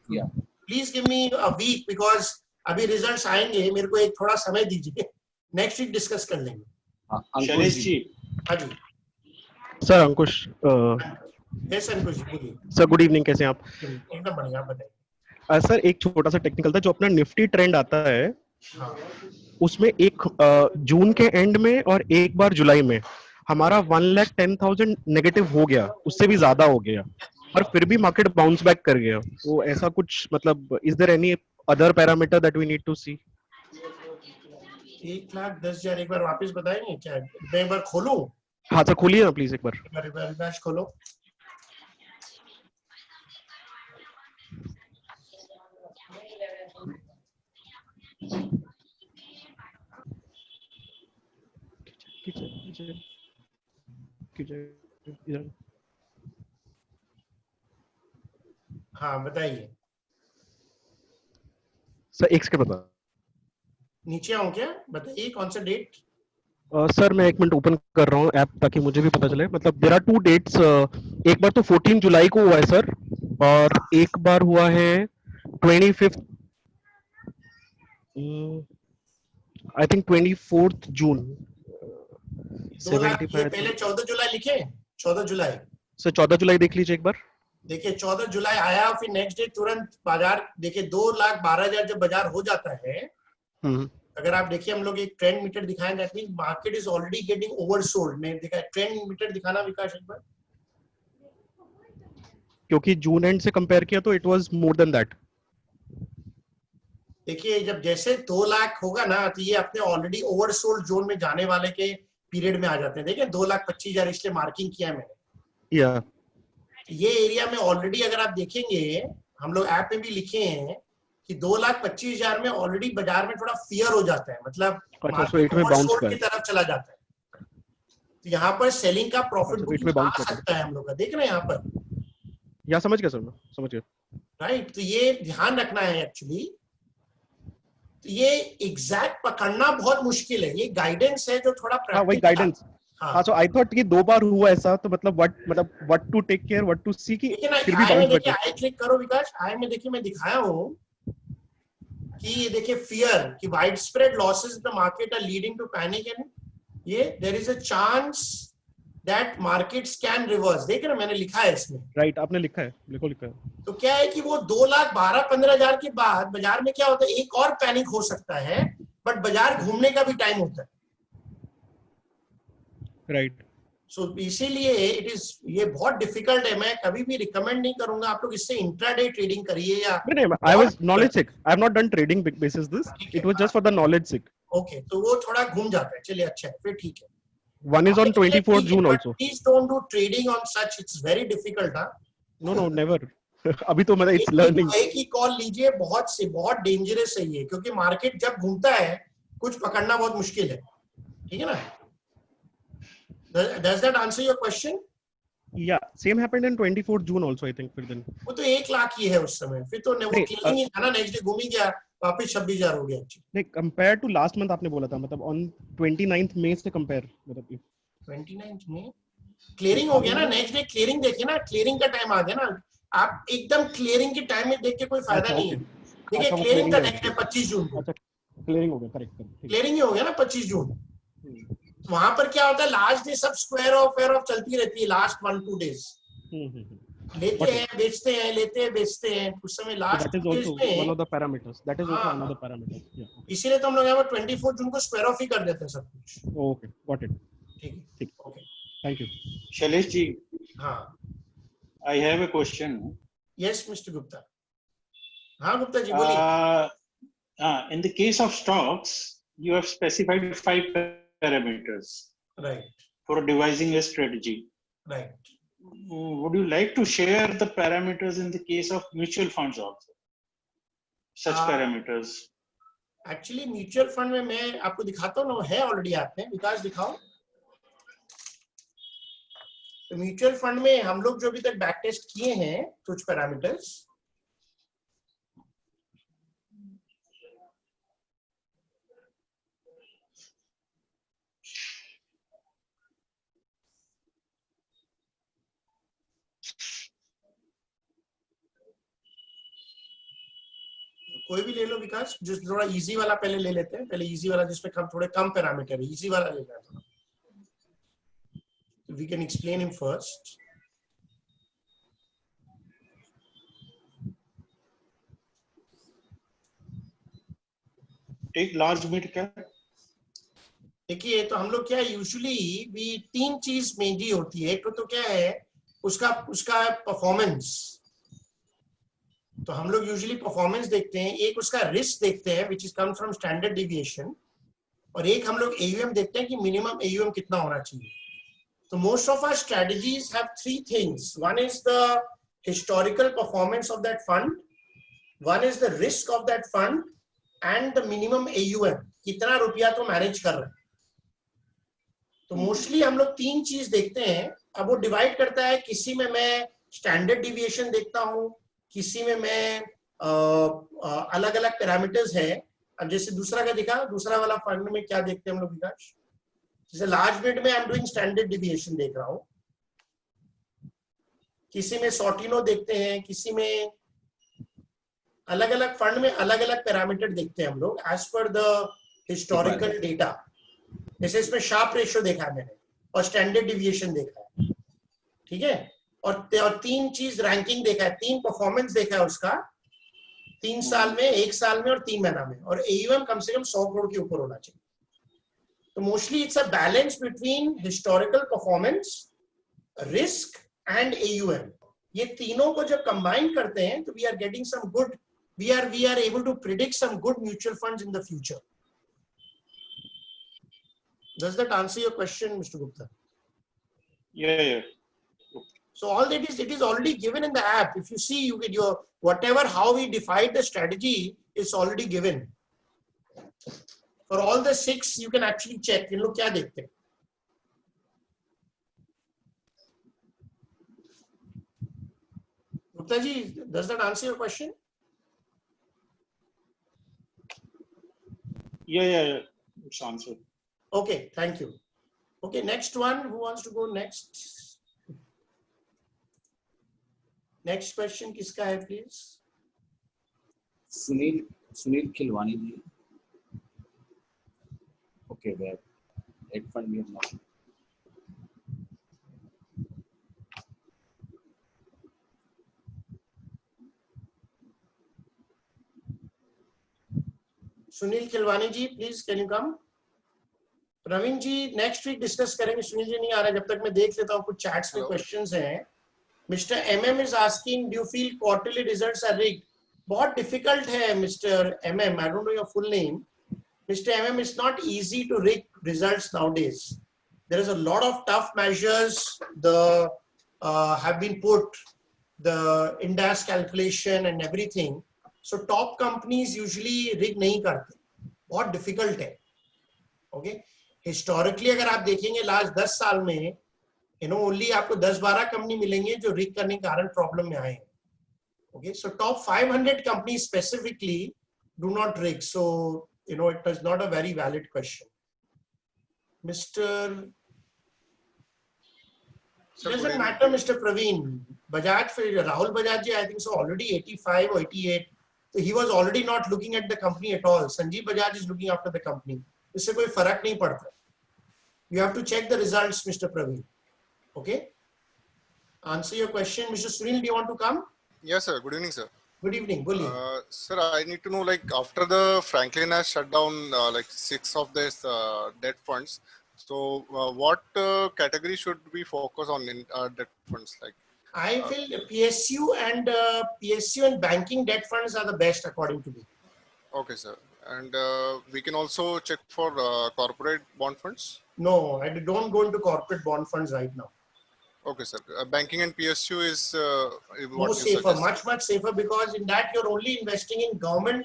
yeah. Please give me a week because अभी results आएंगे, मेरे को एक थोड़ा समय दीजिए। Next week discuss कर लेंगे। शैलेश जी। हाँ जी। सर अंकुश। Yes अंकुश जी, बोलिए। सर गुड इवनिंग, कैसे हैं आप? एकदम बढ़िया, आप बताइए। सर एक छोटा सा टेक्निकल था, जो अपना निफ्टी ट्रेंड आता है उसमें एक जून के एंड में और एक बार जुलाई में हमारा 1,10,000 नेगेटिव हो गया, उससे भी ज्यादा हो गया, और फिर भी मार्केट बाउंस बैक कर गया। तो ऐसा कुछ मतलब is there any other parameter that we need to see? 1,10,000 एक बार वापस बताएंगे क्या? मैं एक बार खोलूं? हाँ सर खोलिए ना प्लीज एक बार। खोलो। हाँ बताइए सर। एक सेकंड बता, नीचे आऊं क्या? बताइए कौन सा डेट? सर मैं 1 मिनट ओपन कर रहा हूँ ऐप ताकि मुझे भी पता चले। मतलब देयर आर 2 डेट्स, एक बार तो 14 जुलाई को हुआ है सर, और एक बार हुआ है 25 आई थिंक 24 जून। 2 लाख ये पहले 14 जुलाई लिखे। 14 जुलाई सर, 14 जुलाई देख लीजिए एक बार। देखिए 14 जुलाई आया, फिर नेक्स्ट डे तुरंत बाजार देखिए 2,12,000 जब बाजार हो जाता है, अगर आप देखिए हम लोग एक ट्रेंड मीटर दिखाएं, that means market is already getting oversold. मैं देखा ट्रेंड मीटर दिखाना विकास एक बार, क्योंकि जून एंड से कंपेयर किया तो it was more than that. देखिए जब जैसे 2 लाख होगा ना तो ये अपने ऑलरेडी ओवरसोल्ड जोन में जाने वाले के पीरियड में आ जाते हैं। देखिए 2,25,000 इसलिए मार्किंग किया है मैंने। या ये एरिया में ऑलरेडी अगर आप देखेंगे, हम लोग ऐप में भी लिखे हैं कि 2,25,000 में ऑलरेडी बाजार में थोड़ा फियर हो जाता है, मतलब ओवरसोल्ड की तरफ चला जाता है। तो यहाँ पर सेलिंग का प्रॉफिट बुकिंग आ सकता है हम लोग का। देख रहे हैं यहाँ पर, या समझ गया सर, मैं समझ गया। राइट, तो ये ध्यान रखना है एक्चुअली। तो ये एग्जैक्ट पकड़ना बहुत मुश्किल है, ये गाइडेंस है जो थोड़ा हाँ वही गाइडेंस। हाँ सो आई थॉट कि 2 बार हुआ ऐसा, तो मतलब what to take care, what to see, कि फिर भी बाउंस बैक। आई क्लिक करो विकास, आई में देखिए मैं दिखाया हूँ कि ये देखिए फियर कि wide spread losses in the market are leading to panic, and ये there is a chance that markets can reverse. देख रहे हैं मैंने लिखा है इसमें। राइट, आपने लिखा है, लिखो लिखा है। तो क्या है कि वो 2,12,15,000 के बाद बाजार में क्या होता है, एक और पैनिक हो सकता है, बट बाजार घूमने का भी टाइम होता है। राइट, सो इसीलिए ये बहुत डिफिकल्ट है। मैं कभी भी रिकमेंड नहीं करूंगा आप लोग इससे इंट्राडे ट्रेडिंग करिए या नहीं, I was knowledge sick, I have not done trading basis this, it was just for the knowledge sick. Okay, तो वो थोड़ा घूम जाता है। चलिए अच्छा है, फिर ठीक है। One is on 24th June also. Please don't do trading on such. It's very difficult, huh? No, never. अभी तो मतलब it's learning. एक ही कॉल लीजिए, बहुत डेंजरस है ये, क्योंकि मार्केट जब घूमता है कुछ पकड़ना बहुत मुश्किल है। ठीक है ना? Does that answer your question? Yeah, same happened in 24th June also, I think. फिर दिन वो तो 1 लाख ही है उस समय, फिर तो वो क्लियरिंग ही था ना, नेक्स्ट डे घूम ही गया, वापस 26,000 हो गया। नहीं, कंपेयर टू लास्ट मंथ आपने बोला था, मतलब ऑन 29th मई से कंपेयर, मतलब 29th में क्लियरिंग हो गया ना, नेक्स्ट डे क्लियरिंग देखिए ना, क्लियरिंग का टाइम आ गया ना, आप एकदम क्लियरिंग के टाइम में देख के कोई फायदा नहीं है। देखिए क्लियरिंग का नेक्स्ट डे 25 जून को, अच्छा क्लियरिंग हो गया, करेक्ट, क्लियरिंग ही हो गया ना 25 जून। वहां पर क्या होता है, लास्ट डे सब स्क्वायर ऑफ चलती रहती है, लास्ट 1-2 डेज लेते हैं बेचते हैं, लेते हैं बेचते हैं, उस समय लास्ट डेज में one of the parameters, that is also another parameter. इसीलिए तो हम लोग यहाँ पर 24 जून को स्क्वायर ऑफ ही कर देते हैं सब कुछ। ओके, गॉट इट, ठीक है, okay, thank you. Shailesh ji, हाँ, I have a question. Yes mister Gupta. हाँ गुप्ता जी बोलिए। In the case of stocks, you have specified 5 parameters, right, for devising a strategy. Right. Would you like to share the parameters in the case of mutual funds also? Such parameters. Actually, mutual fund में मैं आपको दिखाता हूँ ना, है already app में, विकास दिखाओ। तो म्यूचुअल फंड में हम लोग जो अभी तक बैक टेस्ट किए हैं कुछ पैरामीटर्स, कोई भी ले लो विकास, जो थोड़ा इजी वाला पहले ले लेते हैं, पहले इजी वाला जिसमें कम थोड़े कम पैरामीटर है, इजी वाला लेना है थोड़ा। We can explain him first. Take large mid cap. देखिए, तो हम लोग क्या यूजुअली भी 3 चीज मेनली होती है। एक तो क्या है उसका परफॉर्मेंस, तो हम लोग यूजुअली परफॉर्मेंस देखते हैं, एक उसका रिस्क देखते हैं which is comes from standard deviation, और एक हम लोग AUM देखते हैं कि मिनिमम AUM कितना होना चाहिए। तो most of our strategies have 3 things, one is the historical performance of that fund, one is the risk of that fund, and the minimum AUM, कितना रुपया तो मैनेज कर रहे हैं। तो मोस्टली हम लोग 3 चीज देखते हैं। अब वो डिवाइड करता है, किसी में मैं स्टैंडर्ड डिविएशन देखता हूँ, किसी में मैं अलग अलग पैरामीटर्स है। अब जैसे दूसरा का दिखा, दूसरा वाला फंड में क्या देखते हैं हम लोग विकास, जैसे लार्ज मिड में I am doing standard deviation देख रहा हूँ, किसी में सॉर्टिनो देखते हैं, किसी में अलग अलग फंड में अलग अलग पैरामीटर देखते हैं हम लोग as per the historical data. जैसे इसमें शार्प रेशियो देखा है मैंने और स्टैंडर्ड डिविएशन देखा है, ठीक है, और 3 चीज रैंकिंग देखा है, 3 परफॉर्मेंस देखा है उसका, 3 साल में, 1 साल में और 3 महीना में, और AUM कम से कम 100 करोड़ के ऊपर होना चाहिए। तो mostly it's a balance between historical performance, risk and AUM। ये तीनों को जब कंबाइन करते हैं तो we are getting some good, we are able to predict some good mutual funds in the future. Does that answer your question, Mr. Gupta? Yeah. So all that is, it is already given in the app. If you see, you get your whatever, how we define the strategy is already given. For all the 6, you can actually check. In look क्या देखते हैं। Gupta ji, does that answer your question? Yeah. It's answered. Okay, thank you. Okay, next one. Who wants to go next? Next question किसका है please? Sunil Khilwani ji. Okay, where? Head fund me now. Sunil Khilwani ji, please can you come? Praveen ji next week discuss करेंगे, सुनील जी नहीं आ रहा, जब तक मैं देख लेता हूँ कुछ चैट्स में क्वेश्चंस हैं। Mister MM is asking, do you feel quarterly results are rigged? बहुत डिफिकल्ट है mister MM, I don't know your full name. Mr. MM, it's not easy to rig results nowadays. There is a lot of tough measures have been put, the INDAS calculation and everything. So top companies usually rig नहीं करते, बहुत difficult है, okay? Historically अगर आप देखेंगे last 10 साल में only आपको 10-12 कंपनी मिलेंगे जो रिग करने के कारण प्रॉब्लम में आए हैं. Okay, so top 500 companies specifically do not rig. So, it is not a very valid question. Mr. Doesn't matter, Mr. Praveen. Bajaj, Rahul Bajaj, I think so already 85 or 88. So he was already not looking at the company at all. Sanjeev Bajaj is looking after the company. इससे कोई फर्क नहीं पड़ता. You have to check the results, Mr. Praveen. Okay. Answer your question. Mr. Sunil, do you want to come? Yes, sir. Good evening, sir. Good evening. Bully. Sir, I need to know, like, after the Franklin has shut down like 6 of this debt funds, so what category should we focus on in debt funds? Like, I feel PSU and banking debt funds are the best according to me. Okay, sir. And we can also check for corporate bond funds? No, I don't go into corporate bond funds right now. Okay, sir. Banking and PSU is more safer, much safer, because in that you're only investing in government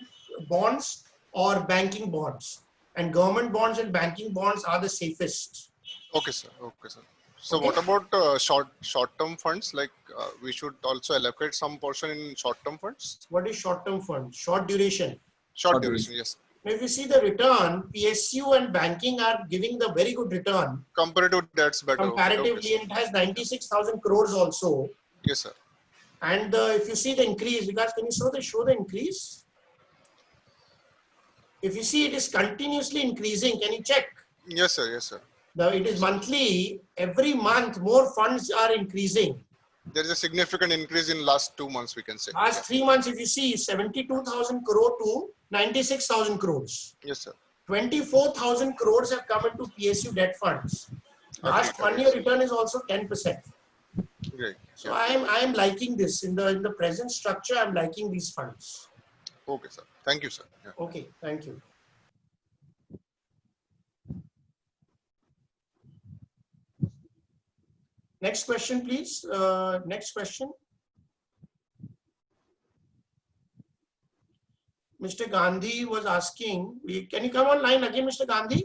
bonds or banking bonds, and government bonds and banking bonds are the safest. Okay, sir. Okay, sir. So what about short-term funds? Like we should also allocate some portion in short-term funds? What is short-term fund? Short duration. Short duration, yes. If you see the return, PSU and banking are giving the very good return. Comparative, that's better. Comparatively, okay, it has 96,000 crores also. Yes, sir. And if you see the increase, because can you show the increase? If you see it is continuously increasing, can you check? Yes, sir. Yes, sir. It is monthly. Every month, more funds are increasing. There is a significant increase in last 2 months, we can say. Last 3 months, if you see, 72,000 crore to 96,000 crores. Yes, sir. 24,000 crores have come into PSU debt funds. Last 1 year return is also 10%. Great. So I am liking this in the present structure. I'm liking these funds. Okay, sir. Thank you, sir. Yeah. Okay, thank you. Next question, please. Next question. Mr. Gandhi was asking, can you come online again, Mr. Gandhi?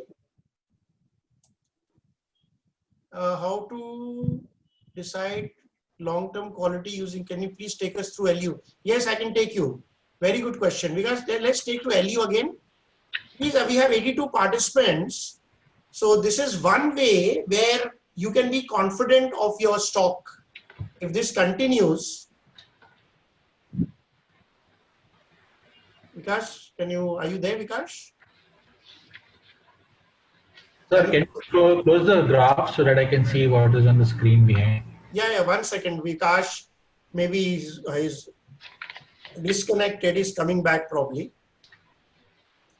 How to decide long-term quality using, can you please take us through LU? Yes, I can take you. Very good question. Because let's take to LU again. Please, we have 82 participants. So this is one way where you can be confident of your stock. If this continues, Vikash, are you there, Vikash? Sir, can you close the graph so that I can see what is on the screen behind? Yeah, 1 second. Vikash, maybe he's disconnected. He's coming back probably.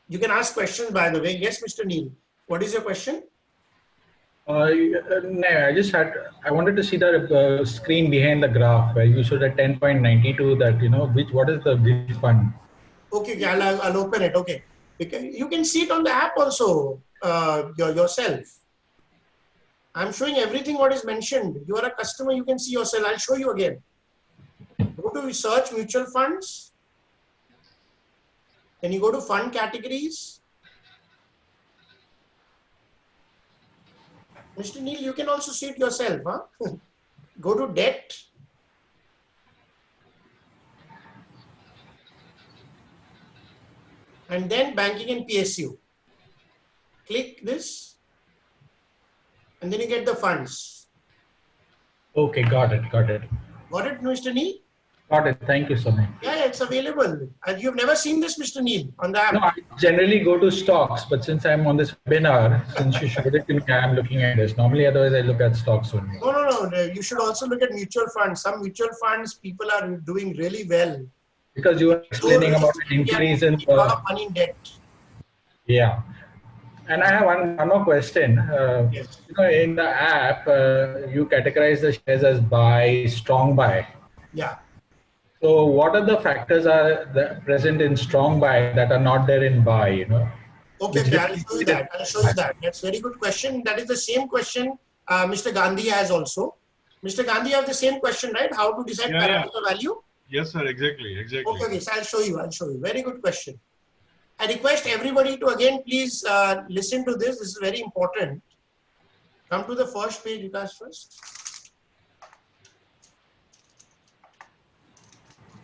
You can ask questions, by the way. Yes, Mr. Neil. What is your question? No, I wanted to see the screen behind the graph where you showed at 10.92 that, what is the which fund? Okay, I'll open it. Okay. Because you can see it on the app also yourself. I'm showing everything what is mentioned. You are a customer, you can see yourself. I'll show you again. Go to search mutual funds. Then you go to fund categories. Mr. Neil, you can also see it yourself. Huh? Go to debt. And then banking and PSU. Click this. And then you get the funds. Okay, got it. Got it, Mr. Neil? Got it. Thank you so much. Yeah, it's available. And you've never seen this, Mr. Neil, on the app? No, I generally go to stocks, but since I'm on this webinar, since you showed it to me, I'm looking at this. Normally, otherwise, I look at stocks only. No. You should also look at mutual funds. Some mutual funds, people are doing really well. Because you were explaining about an increase in a lot of money in debt. Yeah. And I have one more question. Yes. In the app, you categorize the shares as buy, strong buy. Yeah. So what are the factors present in strong buy that are not there in buy, Okay, I'll show you that. That's a very good question. That is the same question Mr. Gandhi has also. Mr. Gandhi, you have the same question, right? How to decide parameter value? Yes, sir. Exactly. Okay, so I'll show you. Very good question. I request everybody to again please listen to this. This is very important. Come to the first page, Vikas, first.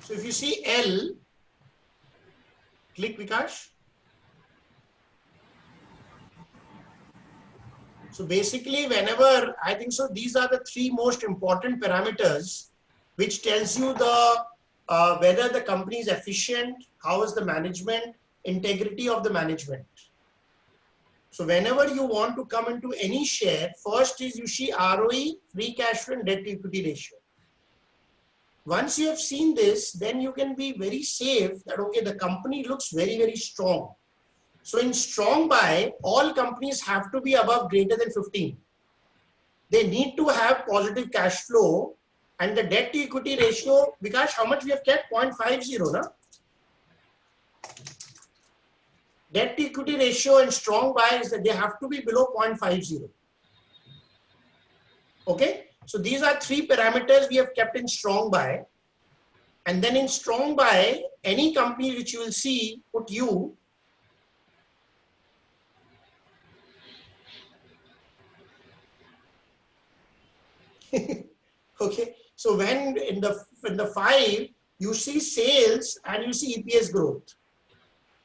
So if you see L, click Vikas. So basically, whenever I think so, these are the three most important parameters which tells you the whether the company is efficient, how is the management, integrity of the management. So whenever you want to come into any share, first is you see ROE, free cash flow, and debt to equity ratio. Once you have seen this, then you can be very safe that okay, the company looks very, very strong. So in strong buy, all companies have to be above greater than 15. They need to have positive cash flow, and the debt to equity ratio, because how much we have kept? 0.50, na? Debt to equity ratio in strong buy is that they have to be below 0.50. Okay, so these are three parameters we have kept in strong buy. And then in strong buy, any company which you will see put U. Okay, so when in the 5 you see sales and you see EPS growth.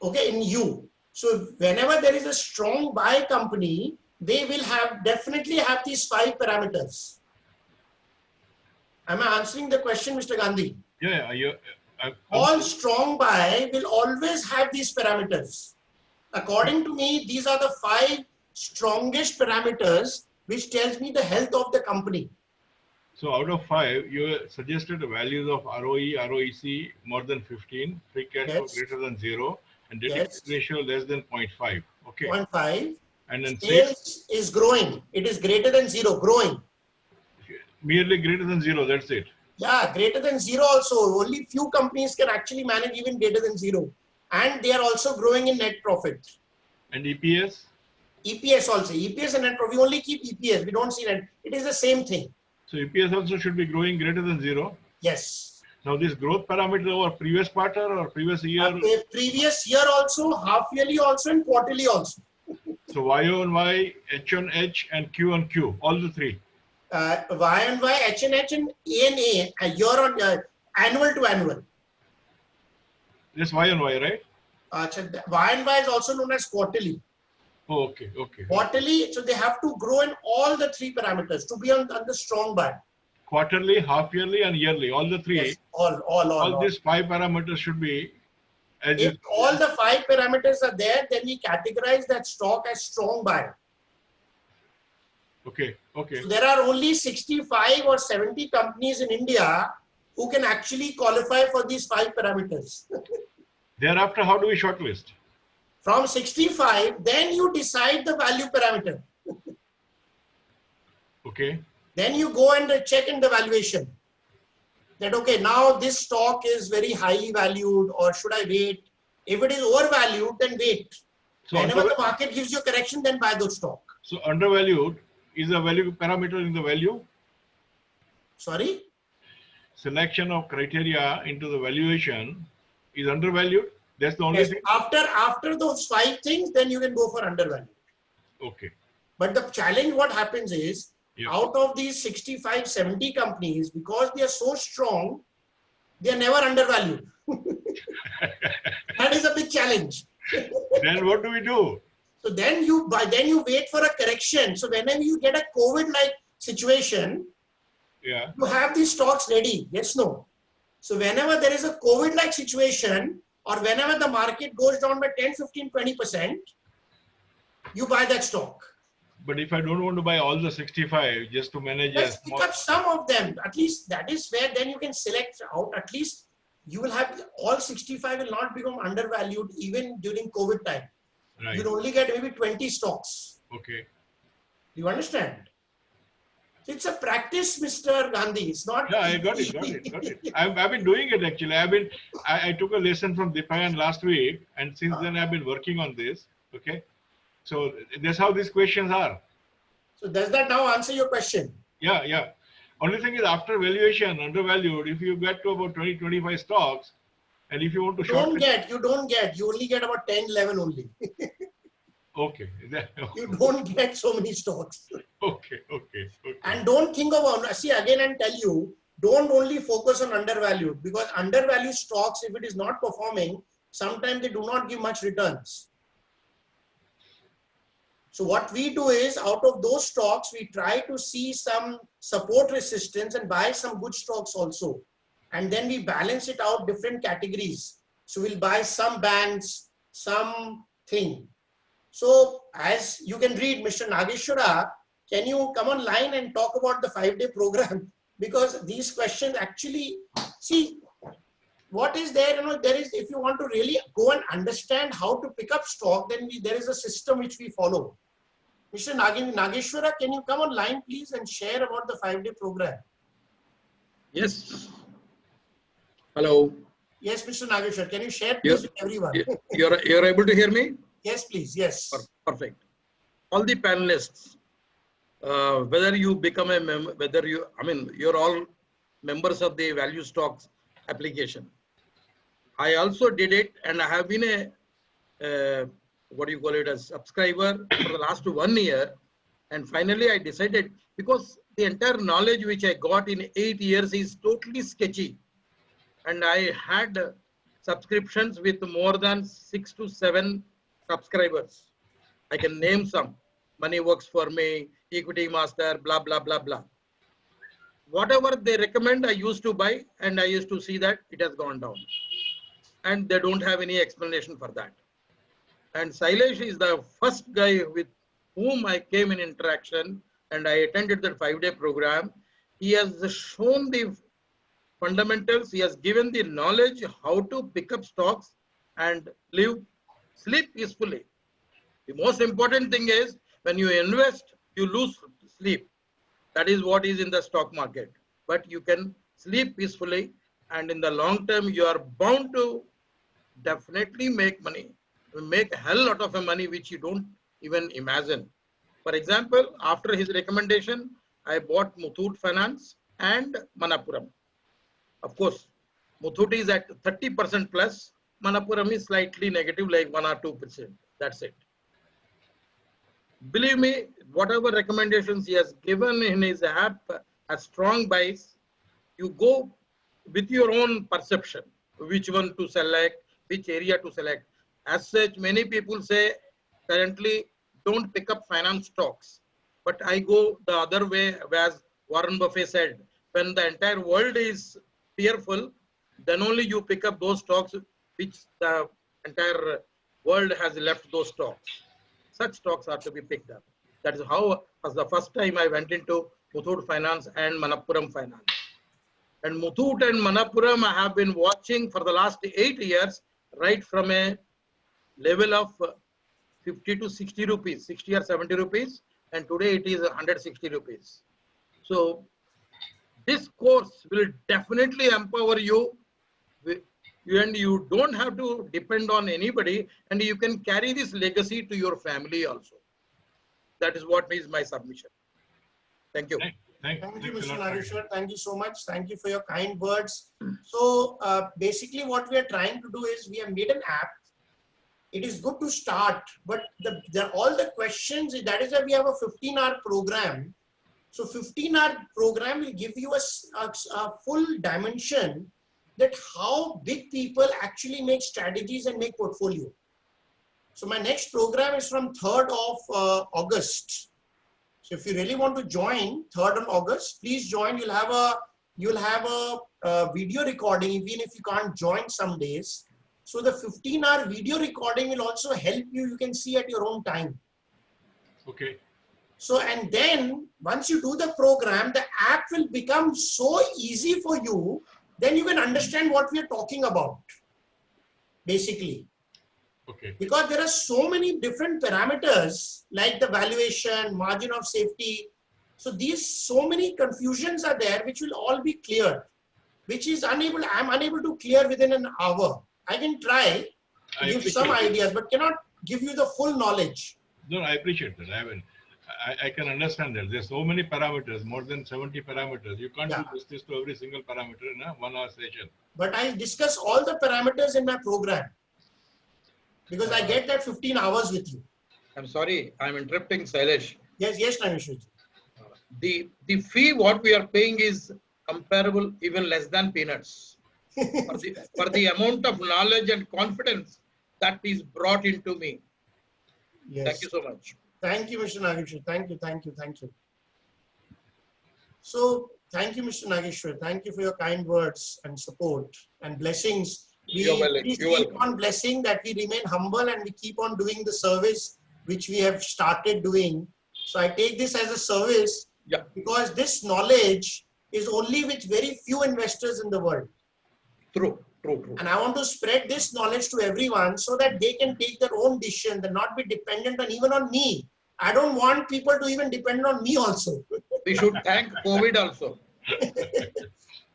Okay, in U. So whenever there is a strong buy company, they will definitely have these 5 parameters. Am I answering the question, Mr. Gandhi? Yeah, all strong buy will always have these parameters. According to me, these are the 5 strongest parameters which tells me the health of the company. So out of 5, you suggested the values of ROE, ROEC more than 15, free cash flow greater than 0, and debt ratio less than 0.5. Okay. 0.5. And then sales is growing. It is greater than 0, growing. Merely greater than 0, that's it. Yeah, greater than 0 also. Only few companies can actually manage even greater than 0. And they are also growing in net profit. And EPS? EPS also. EPS and net profit. We only keep EPS. We don't see net. It is the same thing. So EPS also should be growing greater than 0? Yes. Now this growth parameter over previous quarter or previous year? Previous year also, half yearly also, and quarterly also. So Y on Y, H on H, and Q on Q, all the 3. Y on Y, H and H, and A, year on annual to annual. This Y on Y, right? Y on Y is also known as quarterly. Oh, okay, okay. Quarterly, so they have to grow in all the 3 parameters to be on the strong buy. Quarterly, half yearly, and yearly, all the 3. Yes, all these 5 parameters should be. If all the 5 parameters are there, then we categorize that stock as strong buy. Okay, okay. So there are only 65 or 70 companies in India who can actually qualify for these 5 parameters. Thereafter, how do we shortlist? From 65, then you decide the value parameter. Okay. Then you go and check in the valuation. That okay, now this stock is very highly valued, or should I wait? If it is overvalued, then wait. So whenever the market gives you a correction, then buy those stock. So undervalued is a value parameter in the value? Sorry? Selection of criteria into the valuation is undervalued? That's the only thing? After those 5 things, then you can go for undervalued. Okay. But the challenge, what happens is, out of these 65, 70 companies, because they are so strong, they are never undervalued. That is a big challenge. Then what do we do? So then you wait for a correction. So whenever you get a COVID-like situation, you have these stocks ready. Yes, no. So whenever there is a COVID-like situation, or whenever the market goes down by 10, 15, 20%, you buy that stock. But if I don't want to buy all the 65 just to manage Let's pick up some of them. At least that is where then you can select out. At least you will have all 65 will not become undervalued even during COVID time. Right. You'll only get maybe 20 stocks. Okay. Do you understand? It's a practice, Mr. Gandhi. It's not. Yeah, I got it. I've been doing it actually. I took a lesson from Dipayan last week, and since then I've been working on this. Okay. So that's how these questions are. So does that now answer your question? Yeah. Only thing is after valuation, undervalued, if you get to about 20, 25 stocks, And if you want to you don't get, you only get about 10, 11 only. Okay. You don't get so many stocks. Okay. And don't think of, see again and tell you, don't only focus on undervalued, because undervalued stocks, if it is not performing, sometimes they do not give much returns. So what we do is, out of those stocks, we try to see some support resistance and buy some good stocks also. And then we balance it out different categories. So we'll buy some banks, some thing. So as you can read, Mr. Nageshwara, can you come online and talk about the 5-day program? Because these questions actually, see, what is there, there is, if you want to really go and understand how to pick up stock, then there is a system which we follow. Mr. Nageshwara, can you come online, please, and share about the 5-day program? Yes. Hello. Yes, Mr. Nageshwara, can you share please with everyone? You're able to hear me? Yes, please. Yes. Perfect. All the panelists, whether you become a member, you're all members of the value stocks application. I also did it, and I have been a a subscriber for the last 1 year. And finally I decided, because the entire knowledge which I got in 8 years is totally sketchy. And I had subscriptions with more than 6 to 7 subscribers. I can name some: Money Works for Me, Equity Master, blah, blah, blah, blah. Whatever they recommend, I used to buy, and I used to see that it has gone down. And they don't have any explanation for that. And Sailesh is the first guy with whom I came in interaction, and I attended that 5-day program. He has shown the fundamentals. He has given the knowledge how to pick up stocks and sleep peacefully. The most important thing is, when you invest, you lose sleep. That is what is in the stock market. But you can sleep peacefully, and in the long term, you are bound to definitely make money. Make a hell lot of money which you don't even imagine. For example, after his recommendation, I bought Muthoot Finance and Manappuram. Of course, Muthoot is at 30% plus. Manappuram is slightly negative, like 1 or 2%. That's it. Believe me, whatever recommendations he has given in his app as strong buys, you go with your own perception, which one to select, which area to select. As such, many people say currently don't pick up finance stocks. But I go the other way, as Warren Buffett said, when the entire world is fearful, then only you pick up those stocks which the entire world has left those stocks. Such stocks are to be picked up. That is how, as the first time I went into Muthoot Finance and Manappuram Finance. And Muthoot and Manappuram I have been watching for the last 8 years, right from a level of 50 to 60 rupees, 60 or 70 rupees, and today it is 160 rupees. So this course will definitely empower you, and you don't have to depend on anybody, and you can carry this legacy to your family also. That is what is my submission. Thank you. Thank you, Mr. Nageshwar. Thank you so much. Thank you for your kind words. So basically what we are trying to do is, we have made an app. It is good to start, but all the questions, that is why we have a 15-hour program. So 15-hour program will give you a full dimension that how big people actually make strategies and make portfolio. So my next program is from 3rd of August. So if you really want to join 3rd of August, please join. You'll have a video recording, even if you can't join some days. So the 15-hour video recording will also help you. You can see at your own time. Okay. So, and then once you do the program, the app will become so easy for you. Then you can understand what we are talking about, basically. Okay. Because there are so many different parameters, like the valuation, margin of safety. So so many confusions are there, which will all be cleared, which is I'm unable to clear within an hour. I can try to give some ideas, but cannot give you the full knowledge. No, I appreciate that. I can understand that. There's so many parameters, more than 70 parameters. You can't Yeah. do justice to every single parameter in a 1 hour session. But I discuss all the parameters in my program because I get that 15 hours with you. I'm sorry, I'm interrupting Sailesh. Yes, yes, Nageshwarji. The fee what we are paying is comparable, even less than peanuts. for the amount of knowledge and confidence that is brought into me. Yes. Thank you so much. Thank you, Mr. Nageshwar. Thank you, thank you, thank you. So, thank you, Mr. Nageshwar. Thank you for your kind words and support and blessings. You're welcome. Please You're keep welcome. on blessing that we remain humble and we keep on doing the service which we have started doing. So, I take this as a service because this knowledge is only with very few investors in the world. True. And I want to spread this knowledge to everyone so that they can take their own decision and not be dependent on even on me. I don't want people to even depend on me also. We should thank COVID also.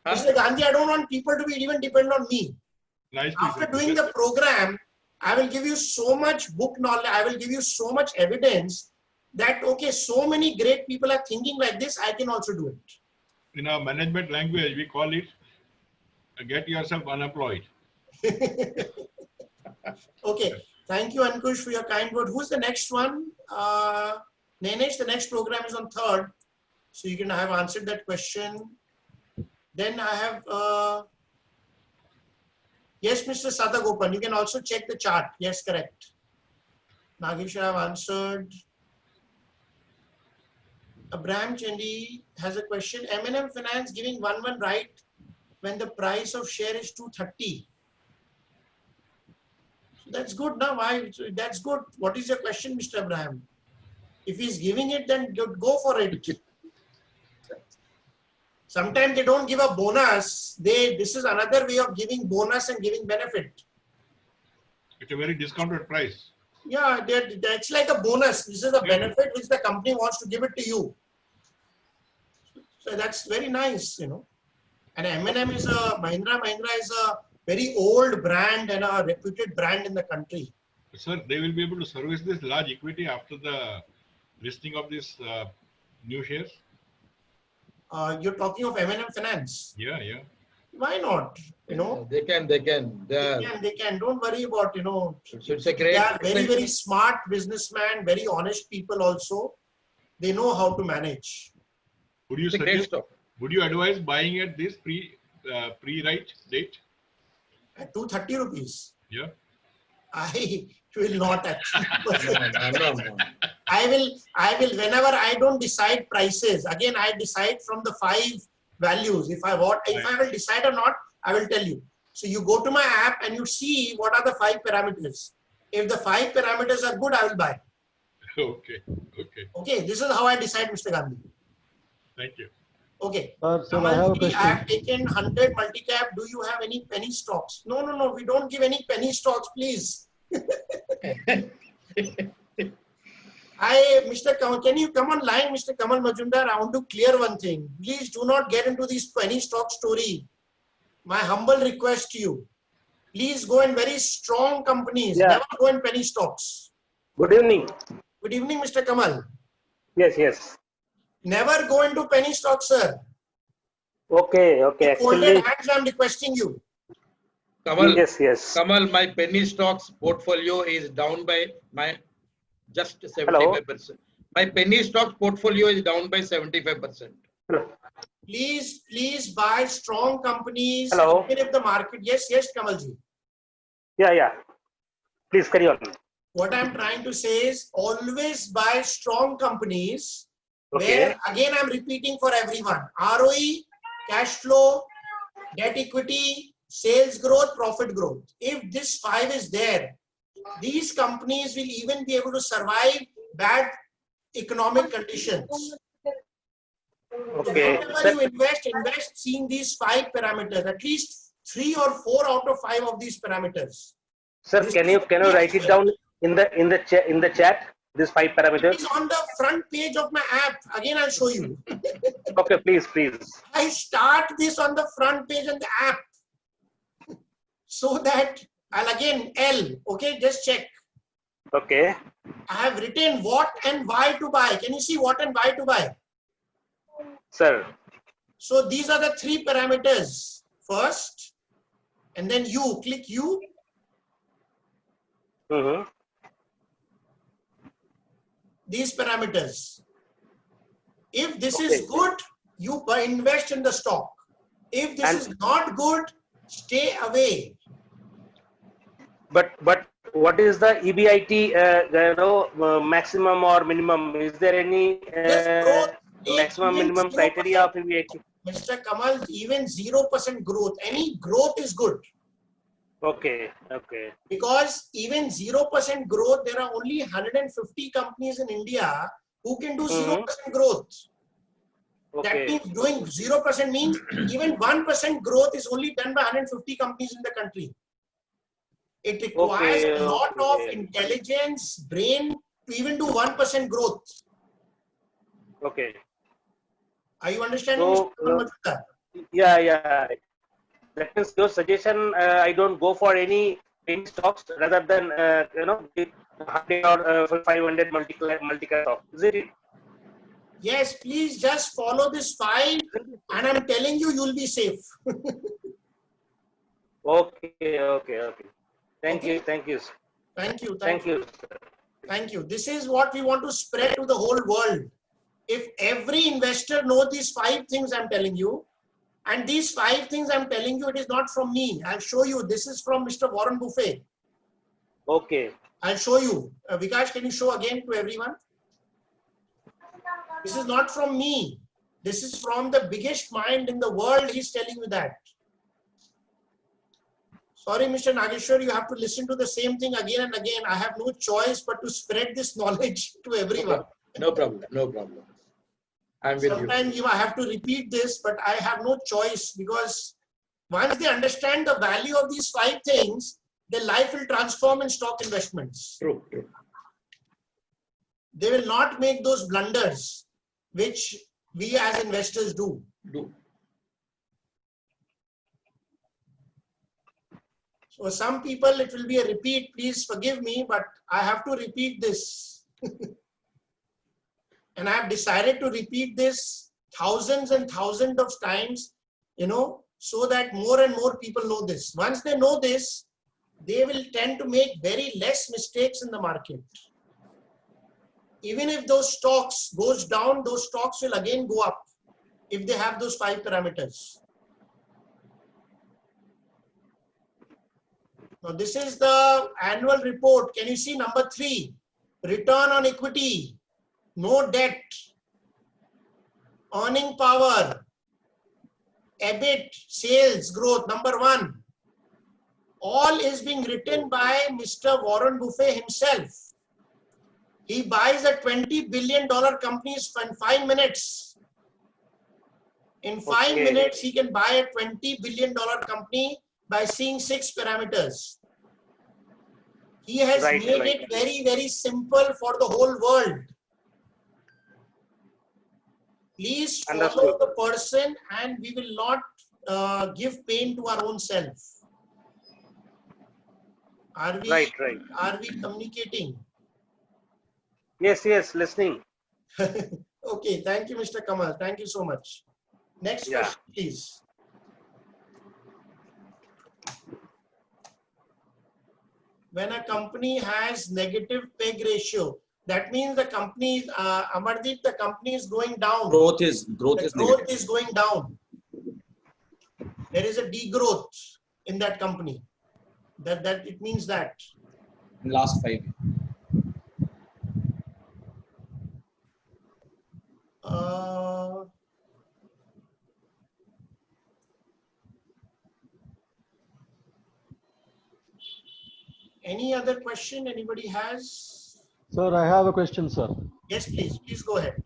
Mr. Gandhi, I don't want people to be even dependent on me. Nice. After doing the program, I will give you so much book knowledge. I will give you so much evidence that, okay, so many great people are thinking like this. I can also do it. In our management language, we call it get yourself unemployed. Okay. Thank you, Ankush, for your kind word. Who's the next one? Nenesh, the next program is on 3rd. So you can have answered that question. Then I have, yes, Mr. Sadagopan, you can also check the chart. Yes, correct. Nagesh, I have answered. Abraham Chendi has a question. M&M Finance giving 1-1 right when the price of share is 230. So that's good now. Why? That's good. What is your question, Mr. Abraham? If he's giving it, then go for it. Sometimes they don't give a bonus. This is another way of giving bonus and giving benefit. It's a very discounted price. Yeah, that's like a bonus. This is a benefit which the company wants to give it to you. So that's very nice, you know. And M&M is Mahindra is a very old brand and a reputed brand in the country. Sir, they will be able to service this large equity after the listing of this new shares? You're talking of M&M Finance. Yeah. Why not? You know, They can. They can. Don't worry about, you know. It's a great. They are very, very smart businessmen, very honest people also. They know how to manage. Would you suggest? Would you advise buying at this pre-right date? At 230 rupees. Yeah. I will not actually. No. I will whenever I don't decide prices. Again, I decide from the 5 values. If I will decide or not, I will tell you. So you go to my app and you see what are the 5 parameters. If the 5 parameters are good, I will buy. Okay. This is how I decide, Mr. Gandhi. Thank you. Okay. So I have a question. I have taken 100 multi-cap. Do you have any penny stocks? No. We don't give any penny stocks, please. Can you come online, Mr. Kamal Majumdar? I want to clear one thing. Please do not get into this penny stock story. My humble request to you. Please go in very strong companies. Yeah. Never go in penny stocks. Good evening. Good evening, Mr. Kamal. Yes. Never go into penny stocks, sir. Okay. Folded hands, I'm requesting you. Kamal, yes. Kamal, my penny stocks portfolio is down by just 75%. My penny stocks portfolio is down by 75%. Please buy strong companies. Hello. Even if the market, yes, Kamalji. Yeah. Please carry on. What I'm trying to say is always buy strong companies. Okay. Where again I'm repeating for everyone: ROE, cash flow, debt equity, sales growth, profit growth. If this 5 is there, these companies will even be able to survive bad economic conditions. Okay. So whenever you invest seeing these 5 parameters, at least 3 or 4 out of 5 of these parameters. Sir, can you write it down in the chat? These 5 parameters. It's on the front page of my app. Again, I'll show you. Okay, please. I start this on the front page of the app. So that I'll again L. Okay, just check. Okay. I have written what and why to buy. Can you see what and why to buy? Sir. So these are the three parameters. First, and then you click you. These parameters. If this is good, you invest in the stock. If this is not good, stay away. But what is the EBIT maximum or minimum? Is there any maximum minimum criteria of EBIT? Mr. Kamal, even 0% growth, any growth is good. Okay. Because even 0% growth, there are only 150 companies in India who can do 0% growth. That means doing 0% means even 1% growth is only done by 150 companies in the country. It requires a lot of intelligence, brain to even do 1% growth. Okay. Are you understanding? Yeah. That means your suggestion, I don't go for any stocks rather than 100 or 500 multi-cap stock. Is it? Yes, please just follow this 5 and I'm telling you, you'll be safe. Okay. Thank you. Thank you. This is what we want to spread to the whole world. If every investor knows these 5 things I'm telling you, and these 5 things I'm telling you, it is not from me. I'll show you. This is from Mr. Warren Buffett. Okay. I'll show you. Vikash, can you show again to everyone? This is not from me. This is from the biggest mind in the world. He's telling you that. Sorry, Mr. Nageshwar, you have to listen to the same thing again and again. I have no choice but to spread this knowledge to everyone. No problem. I'm with you. Sometimes I have to repeat this, but I have no choice, because once they understand the value of these 5 things, their life will transform in stock investments. True. They will not make those blunders which we as investors do. So some people, it will be a repeat. Please forgive me, but I have to repeat this. And I have decided to repeat this thousands and thousands of times, so that more and more people know this. Once they know this, they will tend to make very less mistakes in the market. Even if those stocks goes down, those stocks will again go up if they have those 5 parameters. Now this is the annual report. Can you see number 3? Return on equity. No debt, earning power, EBIT, sales growth, number 1. All is being written by Mr. Warren Buffett himself. He buys a $20 billion companies in 5 minutes. In 5 minutes, he can buy a $20 billion company by seeing 6 parameters. He has made it very, very simple for the whole world. Please follow the person, and we will not give pain to our own self. Are we, Are we communicating? Yes, listening. Okay, thank you, Mr. Kamal. Thank you so much. Next question, please. When a company has negative PEG ratio, that means the company, Amardeep, the company is going down. Growth is going down. There is a degrowth in that company. That it means that. In last 5 years. Any other question anybody has? Sir, I have a question, sir. Yes, please. Please go ahead.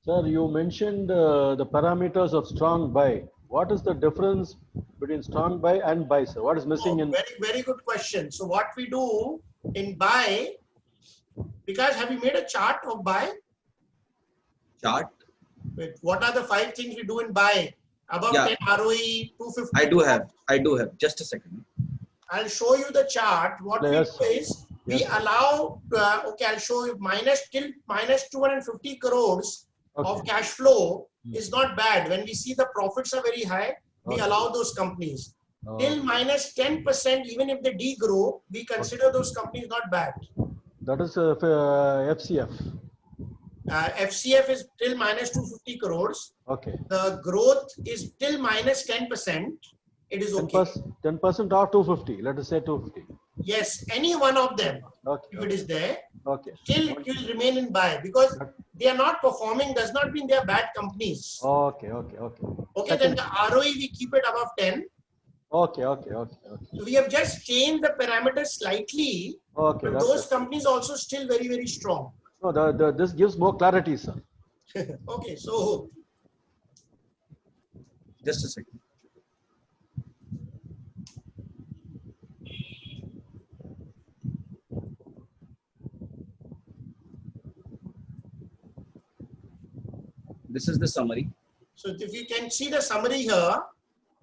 Sir, you mentioned the parameters of strong buy. What is the difference between strong buy and buy, sir? What is missing in? Very, very good question. So what we do in buy, because have you made a chart of buy? Chart? Wait, what are the 5 things we do in buy? Above 10 ROE, 250. I do have. Just a second. I'll show you the chart. What we do is we allow, okay, I'll show you till minus 250 crores of cash flow is not bad. When we see the profits are very high, we allow those companies. Till minus 10%, even if they degrow, we consider those companies not bad. That is FCF. FCF is till minus 250 crores. Okay. The growth is till minus 10%. It is okay. 10% or 250. Let us say 250. Yes, any one of them. Okay. If it is there, okay. Still it will remain in buy because they are not performing. Does not mean they are bad companies. Okay. Okay, then the ROE we keep it above 10. Okay. So we have just changed the parameters slightly. Okay. But those companies also still very, very strong. No, this gives more clarity, sir. Okay, so just a second. This is the summary. So if you can see the summary here,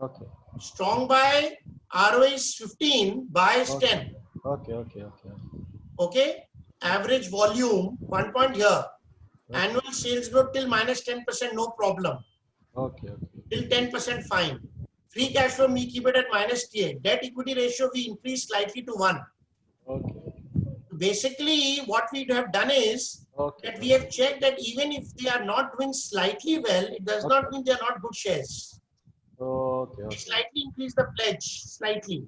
okay. Strong buy, ROE is 15, buy is 10. Okay. Okay, average volume 1 point here. Annual sales growth till minus 10%, no problem. Okay. Till 10%, fine. Free cash flow, we keep it at minus 8. Debt equity ratio, we increase slightly to 1. Okay. Basically, what we have done is that we have checked that even if they are not doing slightly well, it does not mean they are not good shares. Okay. We slightly increase the pledge, slightly.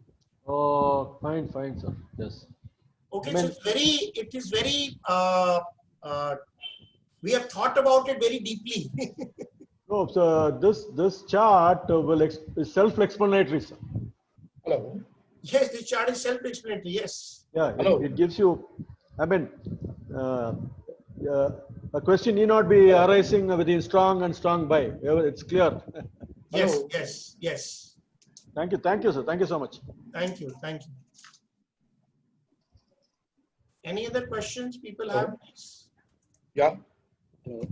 Oh, fine, sir. Yes. Okay, so it is very, we have thought about it very deeply. No, so this chart is self-explanatory, sir. Hello. Yes, this chart is self-explanatory. Yes. Yeah. It gives you. I mean, a question need not be arising within strong and strong buy. It's clear. Yes. Thank you, sir. Thank you so much. Thank you. Any other questions people have? Yeah. Hello.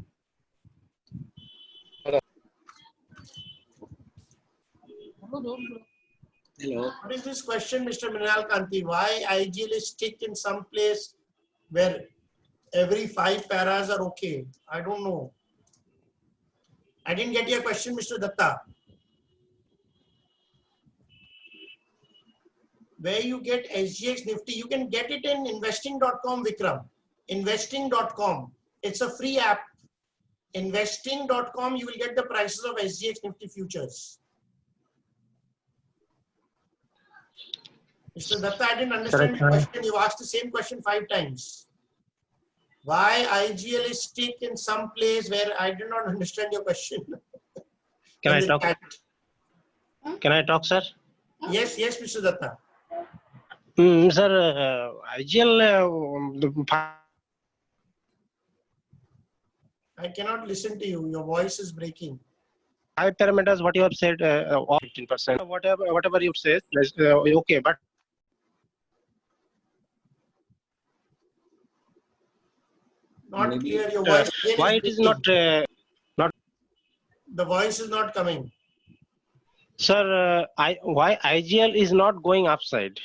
What is this question, Mr. Mrinal Kanti? Why IGL is stick in some place where every 5 paras are okay? I don't know. I didn't get your question, Mr. Datta. Where you get SGX Nifty, you can get it in investing.com, Vikram. Investing.com. It's a free app. Investing.com, you will get the prices of SGX Nifty futures. Mr. Datta, I didn't understand your question. You asked the same question 5 times. Why IGL is stick in some place where I did not understand your question. Can I talk? Can I talk, sir? Yes, Mr. Datta. Sir, IGL. I cannot listen to you. Your voice is breaking. 5 parameters, what you have said, 15%. Whatever you say, okay, but. Not clear. Your voice. Why it is not? The voice is not coming. Sir, why IGL is not going upside?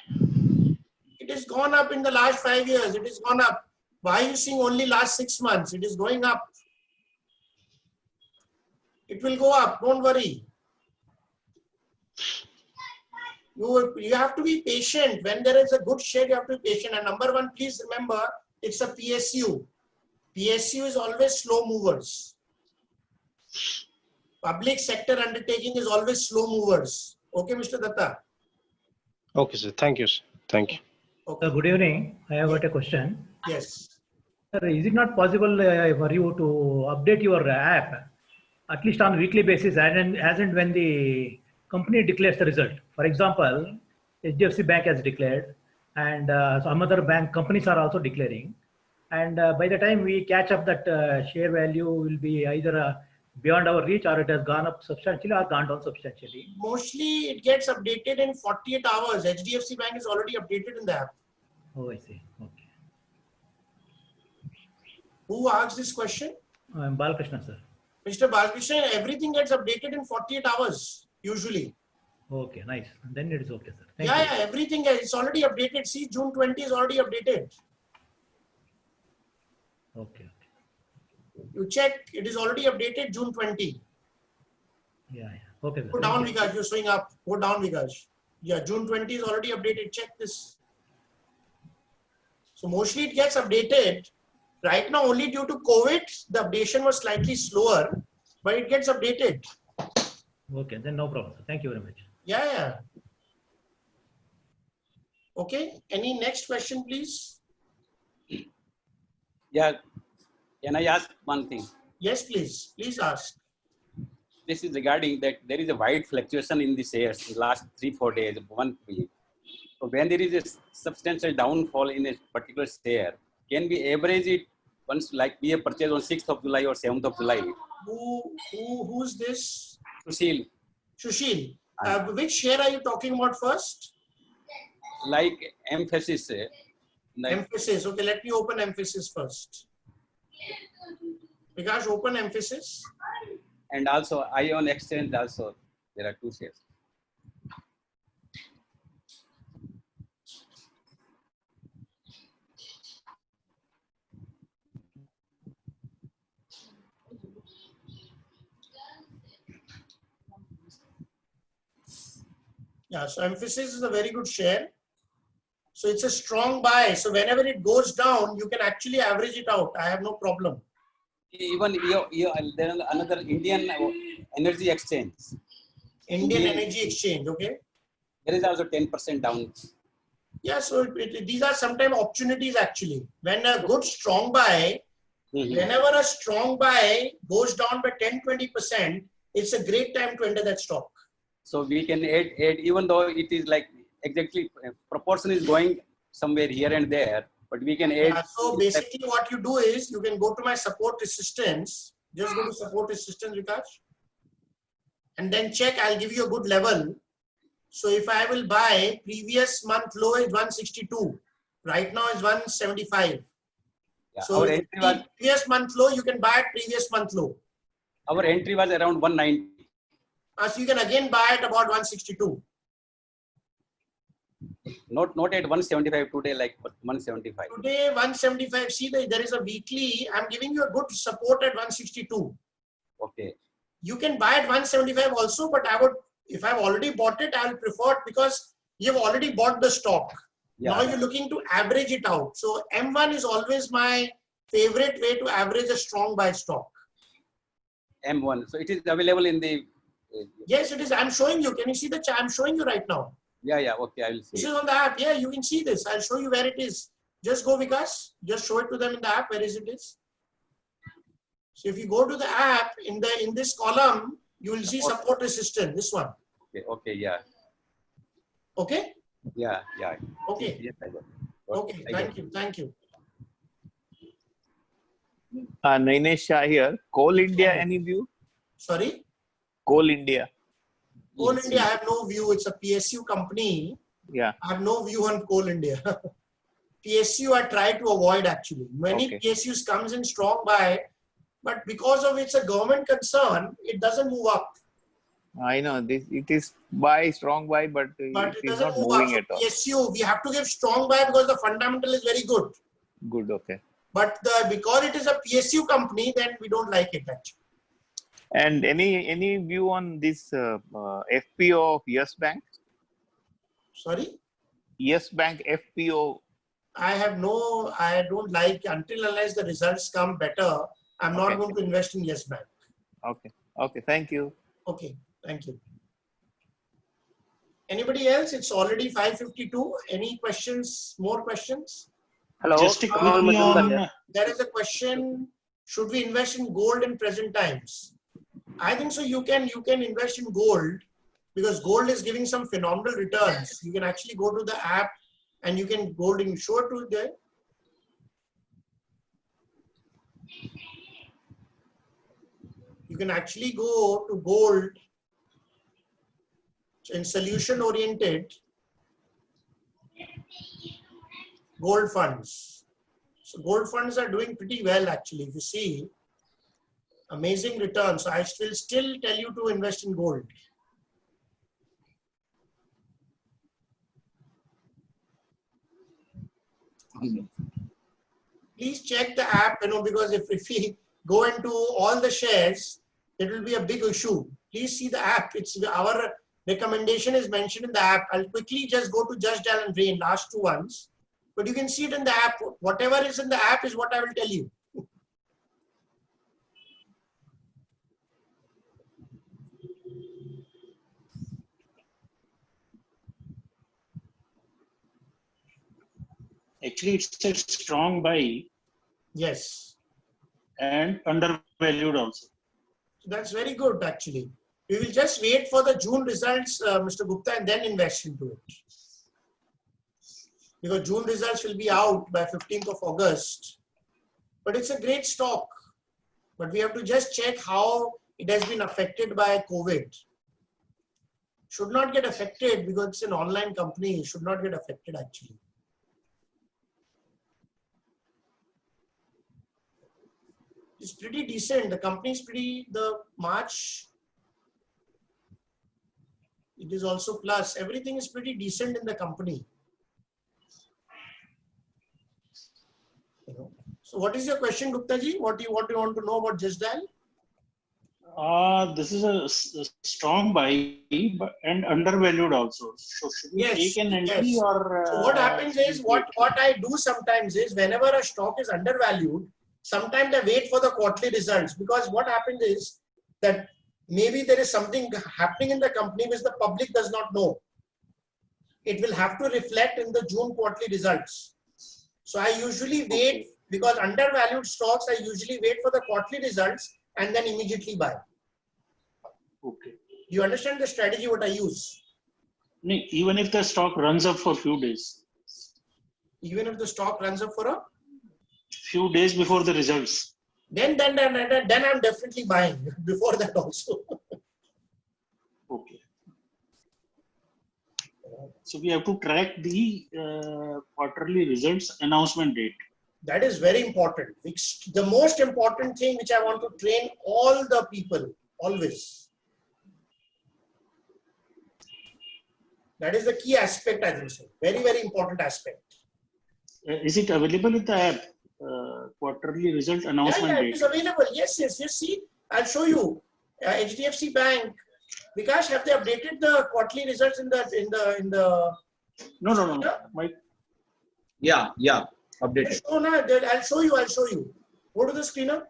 It has gone up in the last 5 years. It has gone up. Why are you seeing only last 6 months? It is going up. It will go up. Don't worry. You have to be patient. When there is a good share, you have to be patient. And number one, please remember, it's a PSU. PSU is always slow movers. Public sector undertaking is always slow movers. Okay, Mr. Datta? Okay, sir. Thank you, sir. Thank you. Okay. Good evening. I have got a question. Yes. Sir, is it not possible for you to update your app at least on weekly basis as and when the company declares the result? For example, HDFC Bank has declared and some other bank companies are also declaring. And by the time we catch up, that share value will be either beyond our reach or it has gone up substantially or gone down substantially. Mostly it gets updated in 48 hours. HDFC Bank is already updated in the app. Oh, I see. Okay. Who asked this question? Balakrishna, sir. Mr. Balakrishna, everything gets updated in 48 hours, usually. Okay, nice. Then it is okay, sir. Thank Yeah, you. yeah, everything is already updated. See, June 20 is already updated. Okay. You check, it is already updated June 20. Yeah, yeah. Okay, sir. Go Thank down, you. Vikas. You're showing up. Go down, Vikas. Yeah, June 20 is already updated. Check this. So mostly it gets updated. Right now, only due to COVID, the updation was slightly slower, but it gets updated. Okay, then no problem, sir. Thank you very much. Yeah, yeah. Okay. Any next question, please? Yeah. Can I ask one thing? Yes, please. Please ask. This is regarding that there is a wide fluctuation in the shares in the last 3-4 days, 1 week. So when there is a substantial downfall in a particular share, can we average it once, like we have purchased on 6th of July or 7th of July? Who's this? Sushil. Sushil. Which share are you talking about first? Like Emphasis. Like, Emphasis. Okay, let me open Emphasis first. Vikas, open Emphasis. and also Ion Exchange also, there are 2 shares. Yeah, so Emphasis is a very good share. So it's a strong buy. So whenever it goes down, you can actually average it out. I have no problem. Even there is another Indian Energy Exchange. Indian Energy Exchange, okay? There is also 10% down. Yeah, so these are sometimes opportunities actually. When a good strong buy, whenever a strong buy goes down by 10-20%, it's a great time to enter that stock. So we can add even though it is like exactly proportion is going somewhere here and there, but we can add. Yeah, so basically what you do is you can go to my support resistance. Just go to support resistance, Vikas. And then check, I'll give you a good level. So if I will buy, previous month low is 162. Right now is 175. Yeah, So our entry was, previous month low, you can buy at previous month low. our entry was around 190. So you can again buy at about 162. Not at 175 today, like 175. Today 175. See, there is a weekly. I'm giving you a good support at 162. Okay. You can buy at 175 also, but I would, if I've already bought it, I'll prefer it because you've already bought the stock. Yeah. Now you're looking to average it out. So M1 is always my favorite way to average a strong buy stock. M1. So it is available in the. Yes, it is. I'm showing you. Can you see the chart? I'm showing you right now. Yeah, yeah. Okay, I will see. This is on the app. Yeah, you can see this. I'll show you where it is. Just go, Vikas. Just show it to them in the app. Where is it? So if you go to the app, in this column, you will see support resistance. This one. Okay. Okay. Yeah. Okay. Yeah. Yeah. Okay. Yes, I got it. Okay. Thank you. Thank you. Nainesh Shah here. Coal India, any view? Sorry? Coal India. Coal India, I have no view. It's a PSU company. Yeah. I have no view on Coal India. PSU, I try to avoid actually. Many PSUs comes in strong buy, but because of it's a government concern, it doesn't move up. I know this. It is strong buy, but it is doesn't not move moving up. at all. PSU, we have to give strong buy because the fundamental is very good. Good. Okay. But because it is a PSU company, then we don't like it actually. And any view on this FPO of Yes Bank? Sorry? Yes Bank FPO. I don't like until unless the results come better. I'm not going to invest in Yes Bank. Okay. Okay. Thank you. Okay. Thank you. Anybody else? It's already 5:52. Any questions? More questions? Hello. Just a quick on. There is a question. Should we invest in gold in present times? I think so. You can invest in gold because gold is giving some phenomenal returns. You can actually go to the app and you can gold in show to there. You can actually go to gold in solution oriented gold funds. So gold funds are doing pretty well actually. If you see, amazing returns. So I will still tell you to invest in gold. Please check the app, because if we go into all the shares, it will be a big issue. Please see the app. It's our recommendation is mentioned in the app. I'll quickly just go to Just Dial and Drain, last two ones. But you can see it in the app. Whatever is in the app is what I will tell you. Actually, it's a strong buy. Yes. And undervalued also. That's very good, actually. We will just wait for the June results, Mr. Gupta, and then invest into it. Because June results will be out by 15th of August. But it's a great stock. But we have to just check how it has been affected by COVID. Should not get affected because it's an online company. It should not get affected, actually. It's pretty decent. The company is the March, it is also plus. Everything is pretty decent in the company. So what is your question, Gupta ji? What do you want to know about Just Dial? This is a strong buy and undervalued also. So should we take an entry or? So what happens is, what I do sometimes is, whenever a stock is undervalued, sometimes I wait for the quarterly results, because what happens is that maybe there is something happening in the company which the public does not know. It will have to reflect in the June quarterly results. So I usually wait, because undervalued stocks, I usually wait for the quarterly results and then immediately buy. Okay. You understand the strategy what I use? Even if the stock runs up for a few days. Even if the stock runs up for a few days before the results. Then I'm definitely buying before that also. Okay. So we have to track the quarterly results announcement date. That is very important. The most important thing which I want to train all the people always. That is the key aspect, I think so. Very, very important aspect. Is it available in the app? Quarterly result announcement Yeah, date. it is available. Yes. See, I'll show you. HDFC Bank. Vikash, have they updated the quarterly results in the? No. Mike. Yeah. Updated. I'll show you. Go to the screener.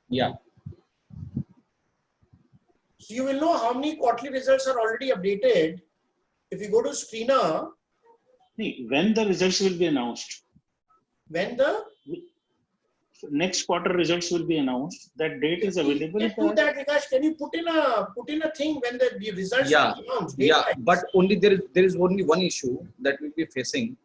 Yeah. So you will know how many quarterly results are already updated. If you go to screener. When the results will be announced. When the next quarter results will be announced, that date is available. Do that, Vikash. Can you put in a thing when the results are announced? But only there is only one issue that we'll be facing.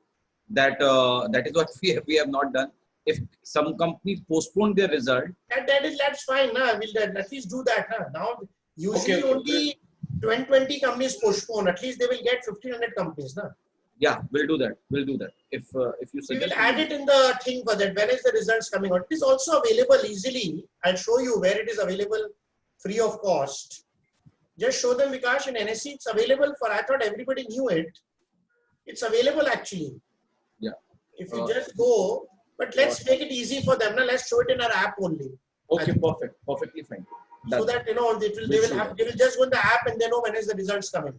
That is what we have not done. If some companies postpone their result, that's fine. We'll at least do that. Now usually only 20 companies postpone. At least they will get 1,500 companies. Yeah, we'll do that. If you suggest, we will add it in the thing for that. When is the results coming out? It is also available easily. I'll show you where it is available free of cost. Just show them, Vikash, in NSE. It's available for. I thought everybody knew it. It's available actually. Yeah. If you just go, but let's make it easy for them. Now let's show it in our app only. Okay, perfect. Perfectly fine. So that they will just go in the app and they know when is the results coming.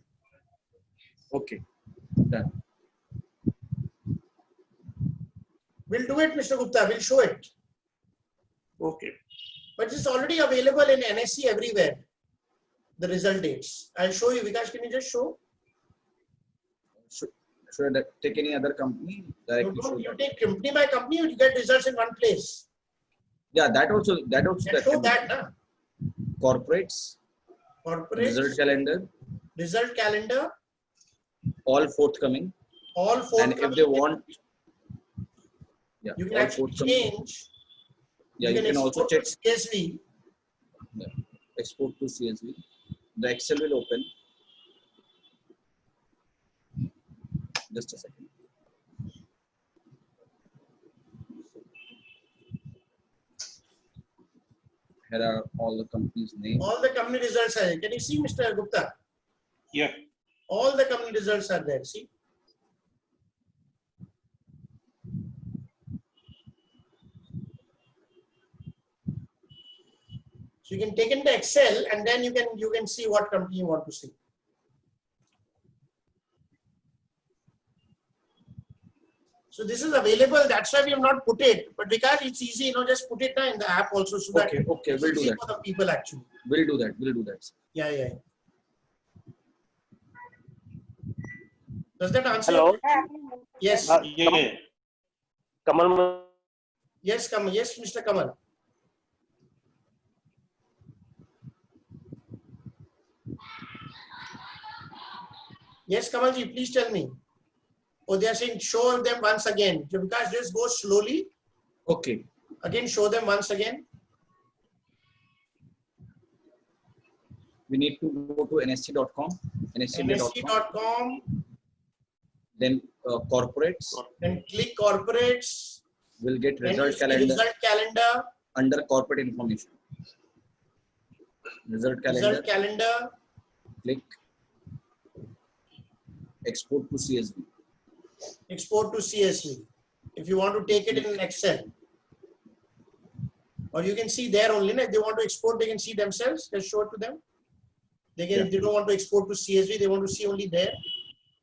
Okay. Done. We'll do it, Mr. Gupta. We'll show it. Okay. But it's already available in NSE everywhere. The result dates. I'll show you. Vikash, can you just show? Should I take any other company? You take company by company, you get results in one place. Yeah, that also. Show that, na? Corporates. Result calendar. All forthcoming. And if they want. Yeah, you can actually change. Yeah, you can also check CSV. Yeah. Export to CSV. The Excel will open. Just a second. Here are all the companies' names. All the company results are there. Can you see, Mr. Gupta? Yeah. All the company results are there. See? So you can take in the Excel and then you can see what company you want to see. So this is available. That's why we have not put it. But because it's easy, just put it in the app also, so that Okay, it's we'll do easy that. for the people actually. We'll do that. Yeah. Does that answer? Hello. Yes. Yeah. Kamal. Yes, Kamal. Yes, Mr. Kamal. Yes, Kamalji, please tell me. Oh, they are saying show them once again. Because just go slowly. Okay. Again, show them once again. We need to go to nsc.com. nsc.com. Then corporates. Then click corporates. We'll get Then result you see calendar. result calendar. Under corporate information. Result calendar. Result calendar. Click. Export to CSV. Export to CSV. If you want to take it in Excel. Or you can see there only. If they want to export, they can see themselves. Just show it to them. They can, if they don't want to export to CSV, they want to see only there.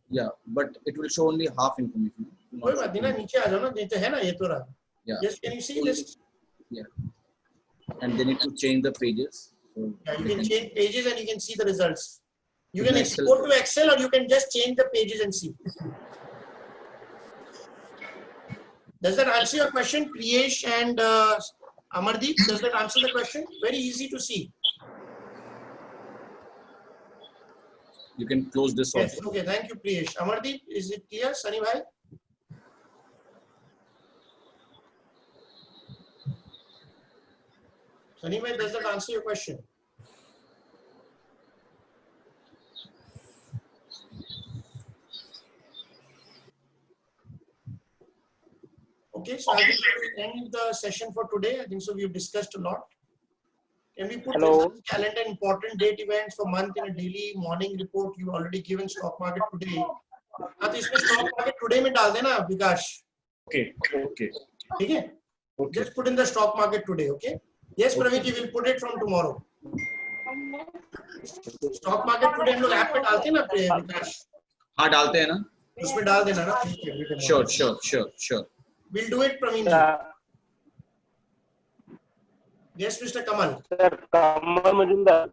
Yeah, but it will show only half information. कोई बात नहीं ना, नीचे आ जाओ ना, ये तो है ना, ये तो रहा. Yeah. Yes, can you see this? Yeah. And they need to change the pages. So Yeah, you can change pages and you can see the results. You In can Excel. export to Excel or you can just change the pages and see. Does that answer your question, Priyesh and Amardeep? Does that answer the question? Very easy to see. you can close this Yes, also. okay, thank you, Priyesh. Amardeep, is it clear? Sunny bhai? Sunny bhai, does that answer your question? Okay, so I think we will end the session for today. I think so we've discussed a lot. Can we put Hello. this calendar important date events for month in a daily morning report? You already given stock market today. हाँ तो इसमें stock market today में डाल देना विकास. Okay. ठीक है? Just put in the stock market today, okay? Yes, Praveen, we will put it from tomorrow. Stock market today हम लोग ऐप पे डालते हैं ना विकास. हाँ डालते हैं ना. उसमें डाल देना ना. Sure. We'll do it, Praveen. Yes, Mr. Kamal. Sir, Kamal Majumdar.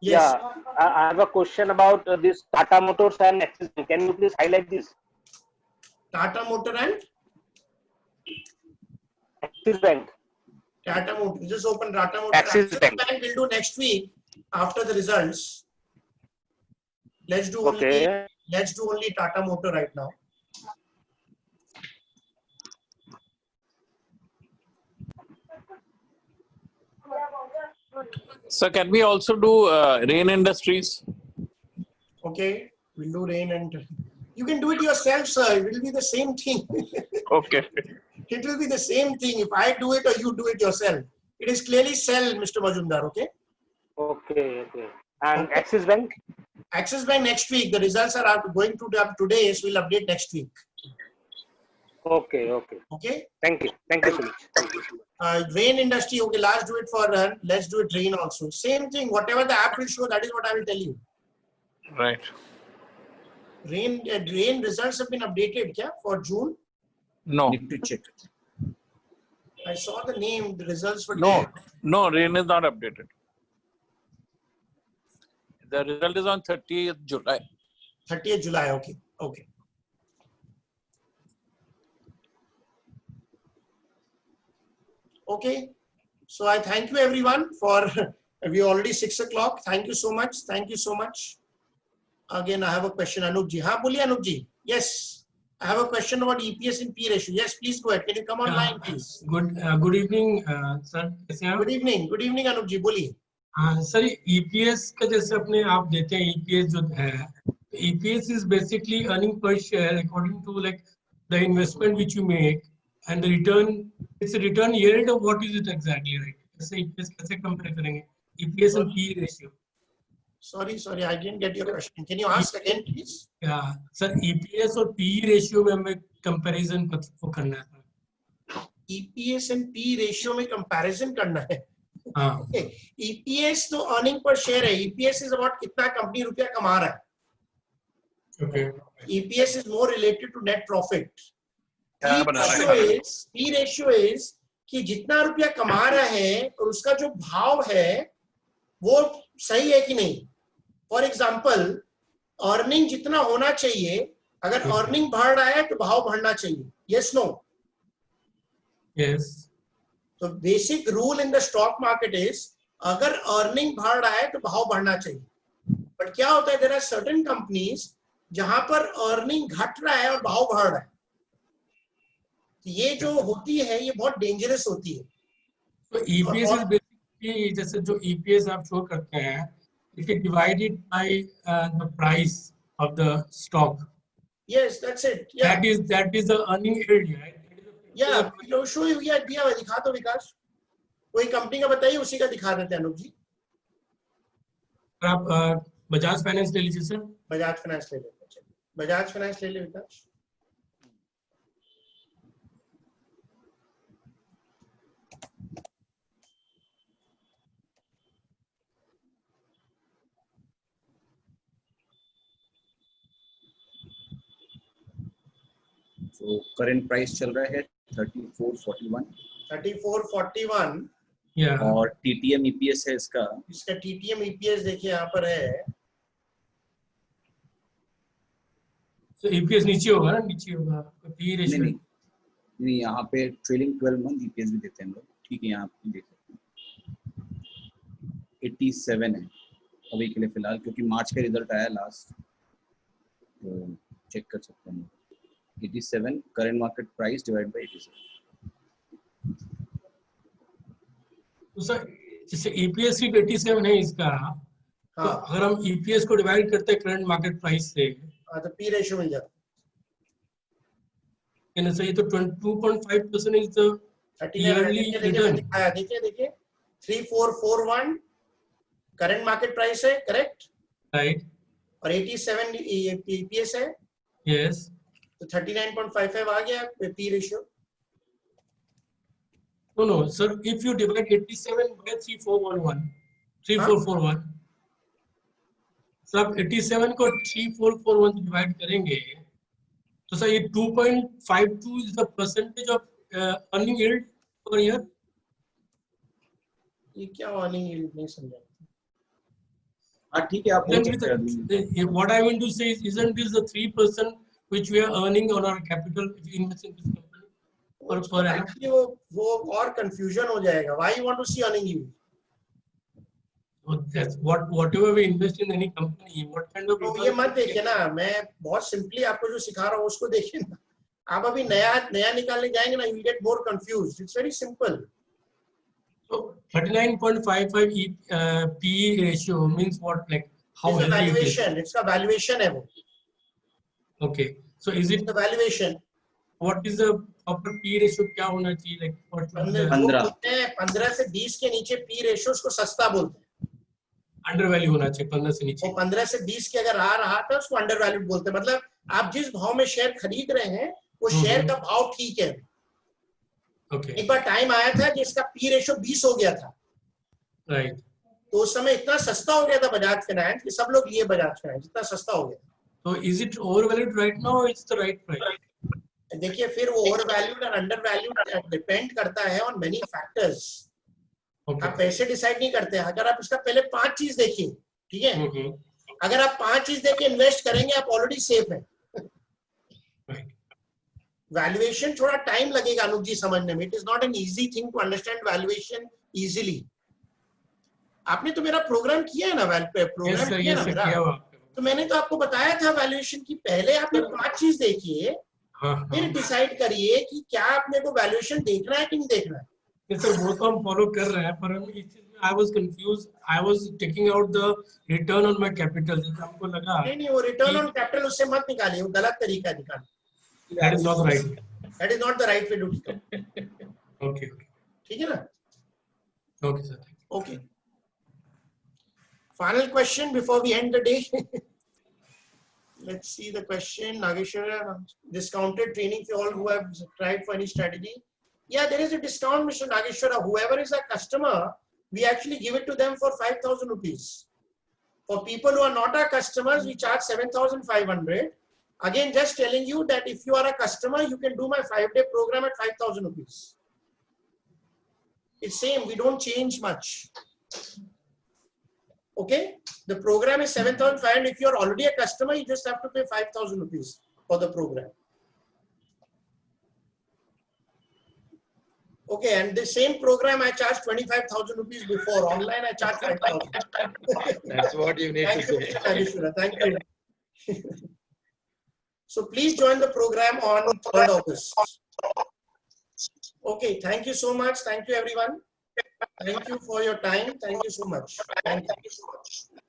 Yes. Yeah, I have a question about this Tata Motors and Axis Bank. Can you please highlight this? Tata Motor and Axis Bank. Tata Motor. Just open Tata Motor. Axis Bank. We'll do next week after the results. Let's do only Tata Motor right now. So can we also do Rain Industries? Okay, we'll do Rain and you can do it yourself, sir. It will be the same thing. Okay. It will be the same thing if I do it or you do it yourself. It is clearly sell, Mr. Majumdar. Okay. Okay. And Axis Bank? Axis Bank next week. The results are going to up today, so we'll update next week. Okay. Okay. Thank you so much. Rain industry. Okay, let's do it for Run. Let's do it Rain also. Same thing. Whatever the app will show, that is what I will tell you. Right. Rain results have been updated, kya, for June? No. Need to check. I saw the name. The results were No. there. No, Rain is not updated. The result is on 30th July. 30th July. Okay. Okay. So I thank you everyone for, we already 6 o'clock. Thank you so much. Again, I have a question. Anupji. Haan, boliye Anupji. Yes. I have a question about EPS and P ratio. Yes, please go ahead. Can you come online, please? Good evening, sir. कैसे हैं आप? Good evening, Anupji. बोलिए. Sir EPS का जैसे अपने आप देते हैं EPS जो है, EPS is basically earning per share according to like the investment which you make and the return. It's a return yield or what is it exactly, right? कैसे EPS कैसे compare करेंगे? EPS and P ratio. Sorry, I didn't get your question. Can you ask again, please? Yeah, sir. EPS और P ratio में हमें comparison को करना है. EPS and P ratio में comparison करना है. हाँ. Okay. EPS तो earning per share है. EPS is about कितना कंपनी रुपया कमा रहा है. Okay. EPS is more related to net profit. P ratio is कि जितना रुपया कमा रहा है और उसका जो भाव है वो सही है कि नहीं. फॉर एग्जाम्पल अर्निंग जितना होना चाहिए, अगर अर्निंग बढ़ रहा है तो भाव बढ़ना चाहिए. Yes no? यस. तो basic rule in the stock market is अगर अर्निंग बढ़ रहा है तो भाव बढ़ना चाहिए. बट क्या होता है, देयर आर सर्टेन कंपनीज जहां पर अर्निंग घट रहा है और भाव बढ़ रहा है. तो ये जो होती है ये बहुत डेंजरस होती है. तो ईपीएस इज बेसिकली जैसे जो ईपीएस आप शो करते हैं, if you divide it by the price of the stock. Yes, that's it. Yeah. That is the earning yield, right? Yeah, you show you yeah दिया हुआ दिखा दो विकास. कोई कंपनी का बताइए, उसी का दिखा देते हैं अनूप जी. आप बजाज फाइनेंस ले लीजिए सर. बजाज फाइनेंस ले लेते हैं. बजाज फाइनेंस ले ले विकास. तो करंट प्राइस चल रहा है 3441. 3441. और टीटीएम ईपीएस है इसका. टीटीएम ईपीएस देखिए यहाँ पर है. तो ईपीएस नीचे होगा ना, नीचे होगा. पी रेशियो नहीं, यहाँ पे ट्रेलिंग 12 मंथ ईपीएस भी देते हैं हम लोग. ठीक है, यहाँ आप देख सकते हैं 87 है अभी के लिए फिलहाल, क्योंकि मार्च का रिजल्ट आया लास्ट, तो चेक कर सकते हैं. 87 current market price divide by 87. तो सर जैसे ईपीएस सिर्फ 87 है इसका, तो अगर हम ईपीएस को डिवाइड करते हैं करंट मार्केट प्राइस से, तो पी रेशियो मिल जाता है. सही, तो 22.5% इज द ईयरली रिटर्न. देखिए 3441 करंट मार्केट प्राइस है, करेक्ट? राइट. और 87 ईपीएस है. यस. तो 39.55 आ गया P ratio. No, sir. If you divide 87 by 3441, सब 87 को 3441 से डिवाइड करेंगे तो सर ये 2.52 is the percentage of earning yield per year. ये क्या अर्निंग यील्ड नहीं समझा. हाँ ठीक है, आप what I mean to say is, isn't this the 3% which we are earning on our capital if you invest in this company? और actually वो और कंफ्यूजन हो जाएगा. Why you want to see earning yield? That's whatever we invest in any company, what kind of. तो ये मत देखिए ना, मैं बहुत सिंपली आपको जो सिखा रहा हूँ उसको देखिए ना. आप अभी नया निकालने जाएंगे ना, you get more confused. It's very simple. So 39.55 PE ratio means what, like how it's a valuation. It's a valuation है वो. Okay, so is it the valuation? What is the proper P ratio? क्या होना चाहिए, like 15 से 20 के नीचे P ratio उसको सस्ता बोलते हैं. अंडर वैल्यू होना चाहिए 15 से नीचे. 15 से 20 के अगर आ रहा था उसको अंडर वैल्यू बोलते हैं. मतलब आप जिस भाव में शेयर खरीद रहे हैं वो शेयर का भाव ठीक है. Okay. एक बार टाइम आया था जिसका P रेशियो 20 हो गया था. राइट. तो उस समय इतना सस्ता हो गया था बजाज फाइनेंस कि सब लोग लिए बजाज फाइनेंस. इतना सस्ता हो गया. तो is it overvalued right now, it's the right price? देखिए फिर वो ओवर वैल्यूड और अंडर वैल्यूड डिपेंड करता है ऑन मेनी फैक्टर्स. आप पैसे डिसाइड नहीं करते. अगर आप इसका पहले 5 चीज देखिए, ठीक है, अगर आप 5 चीज देख के इन्वेस्ट करेंगे आप ऑलरेडी सेफ है. वैल्यूएशन थोड़ा टाइम लगेगा अनुप जी समझने में. It is not an easy thing to understand valuation easily. आपने तो मेरा प्रोग्राम किया है ना, प्रोग्राम किया ना मेरा, तो मैंने तो आपको बताया था वैल्यूएशन की. पहले आपने 5 चीज देखिए, फिर डिसाइड करिए कि क्या आपने को वैल्यूएशन देखना है कि नहीं देखना है. सर वो तो हम फॉलो कर रहे हैं, पर हम इस चीज में I was confuse. I was taking out the return on my capital. जैसे हमको लगा नहीं वो रिटर्न ऑन कैपिटल उससे मत निकालिए, वो गलत तरीका निकालिए. That is not right. That is not the right way to take. Okay ठीक है ना. Okay sir. Okay, final question before we end the day. Let's see the question. Nageshwara, discounted training for all who have tried for any strategy. Yeah, there is a discount, Mr. Nageshwara. Whoever is a customer we actually give it to them for 5,000 rupees. For people who are not our customers, we charge 7,500. Again, just telling you that if you are a customer, you can do my 5-day program at 5,000 rupees. It's same, we don't change much. Okay, the program is 7,500. If you're already a customer, you just have to pay 5,000 rupees for the program. Okay, and the same program I charged 25,000 rupees before. Online I charge 5,000. That's what you need to say. Thank you. So please join the program on 3rd August. Okay, thank you so much. Thank you everyone. Thank you for your time. Thank you so much. Thank you so much.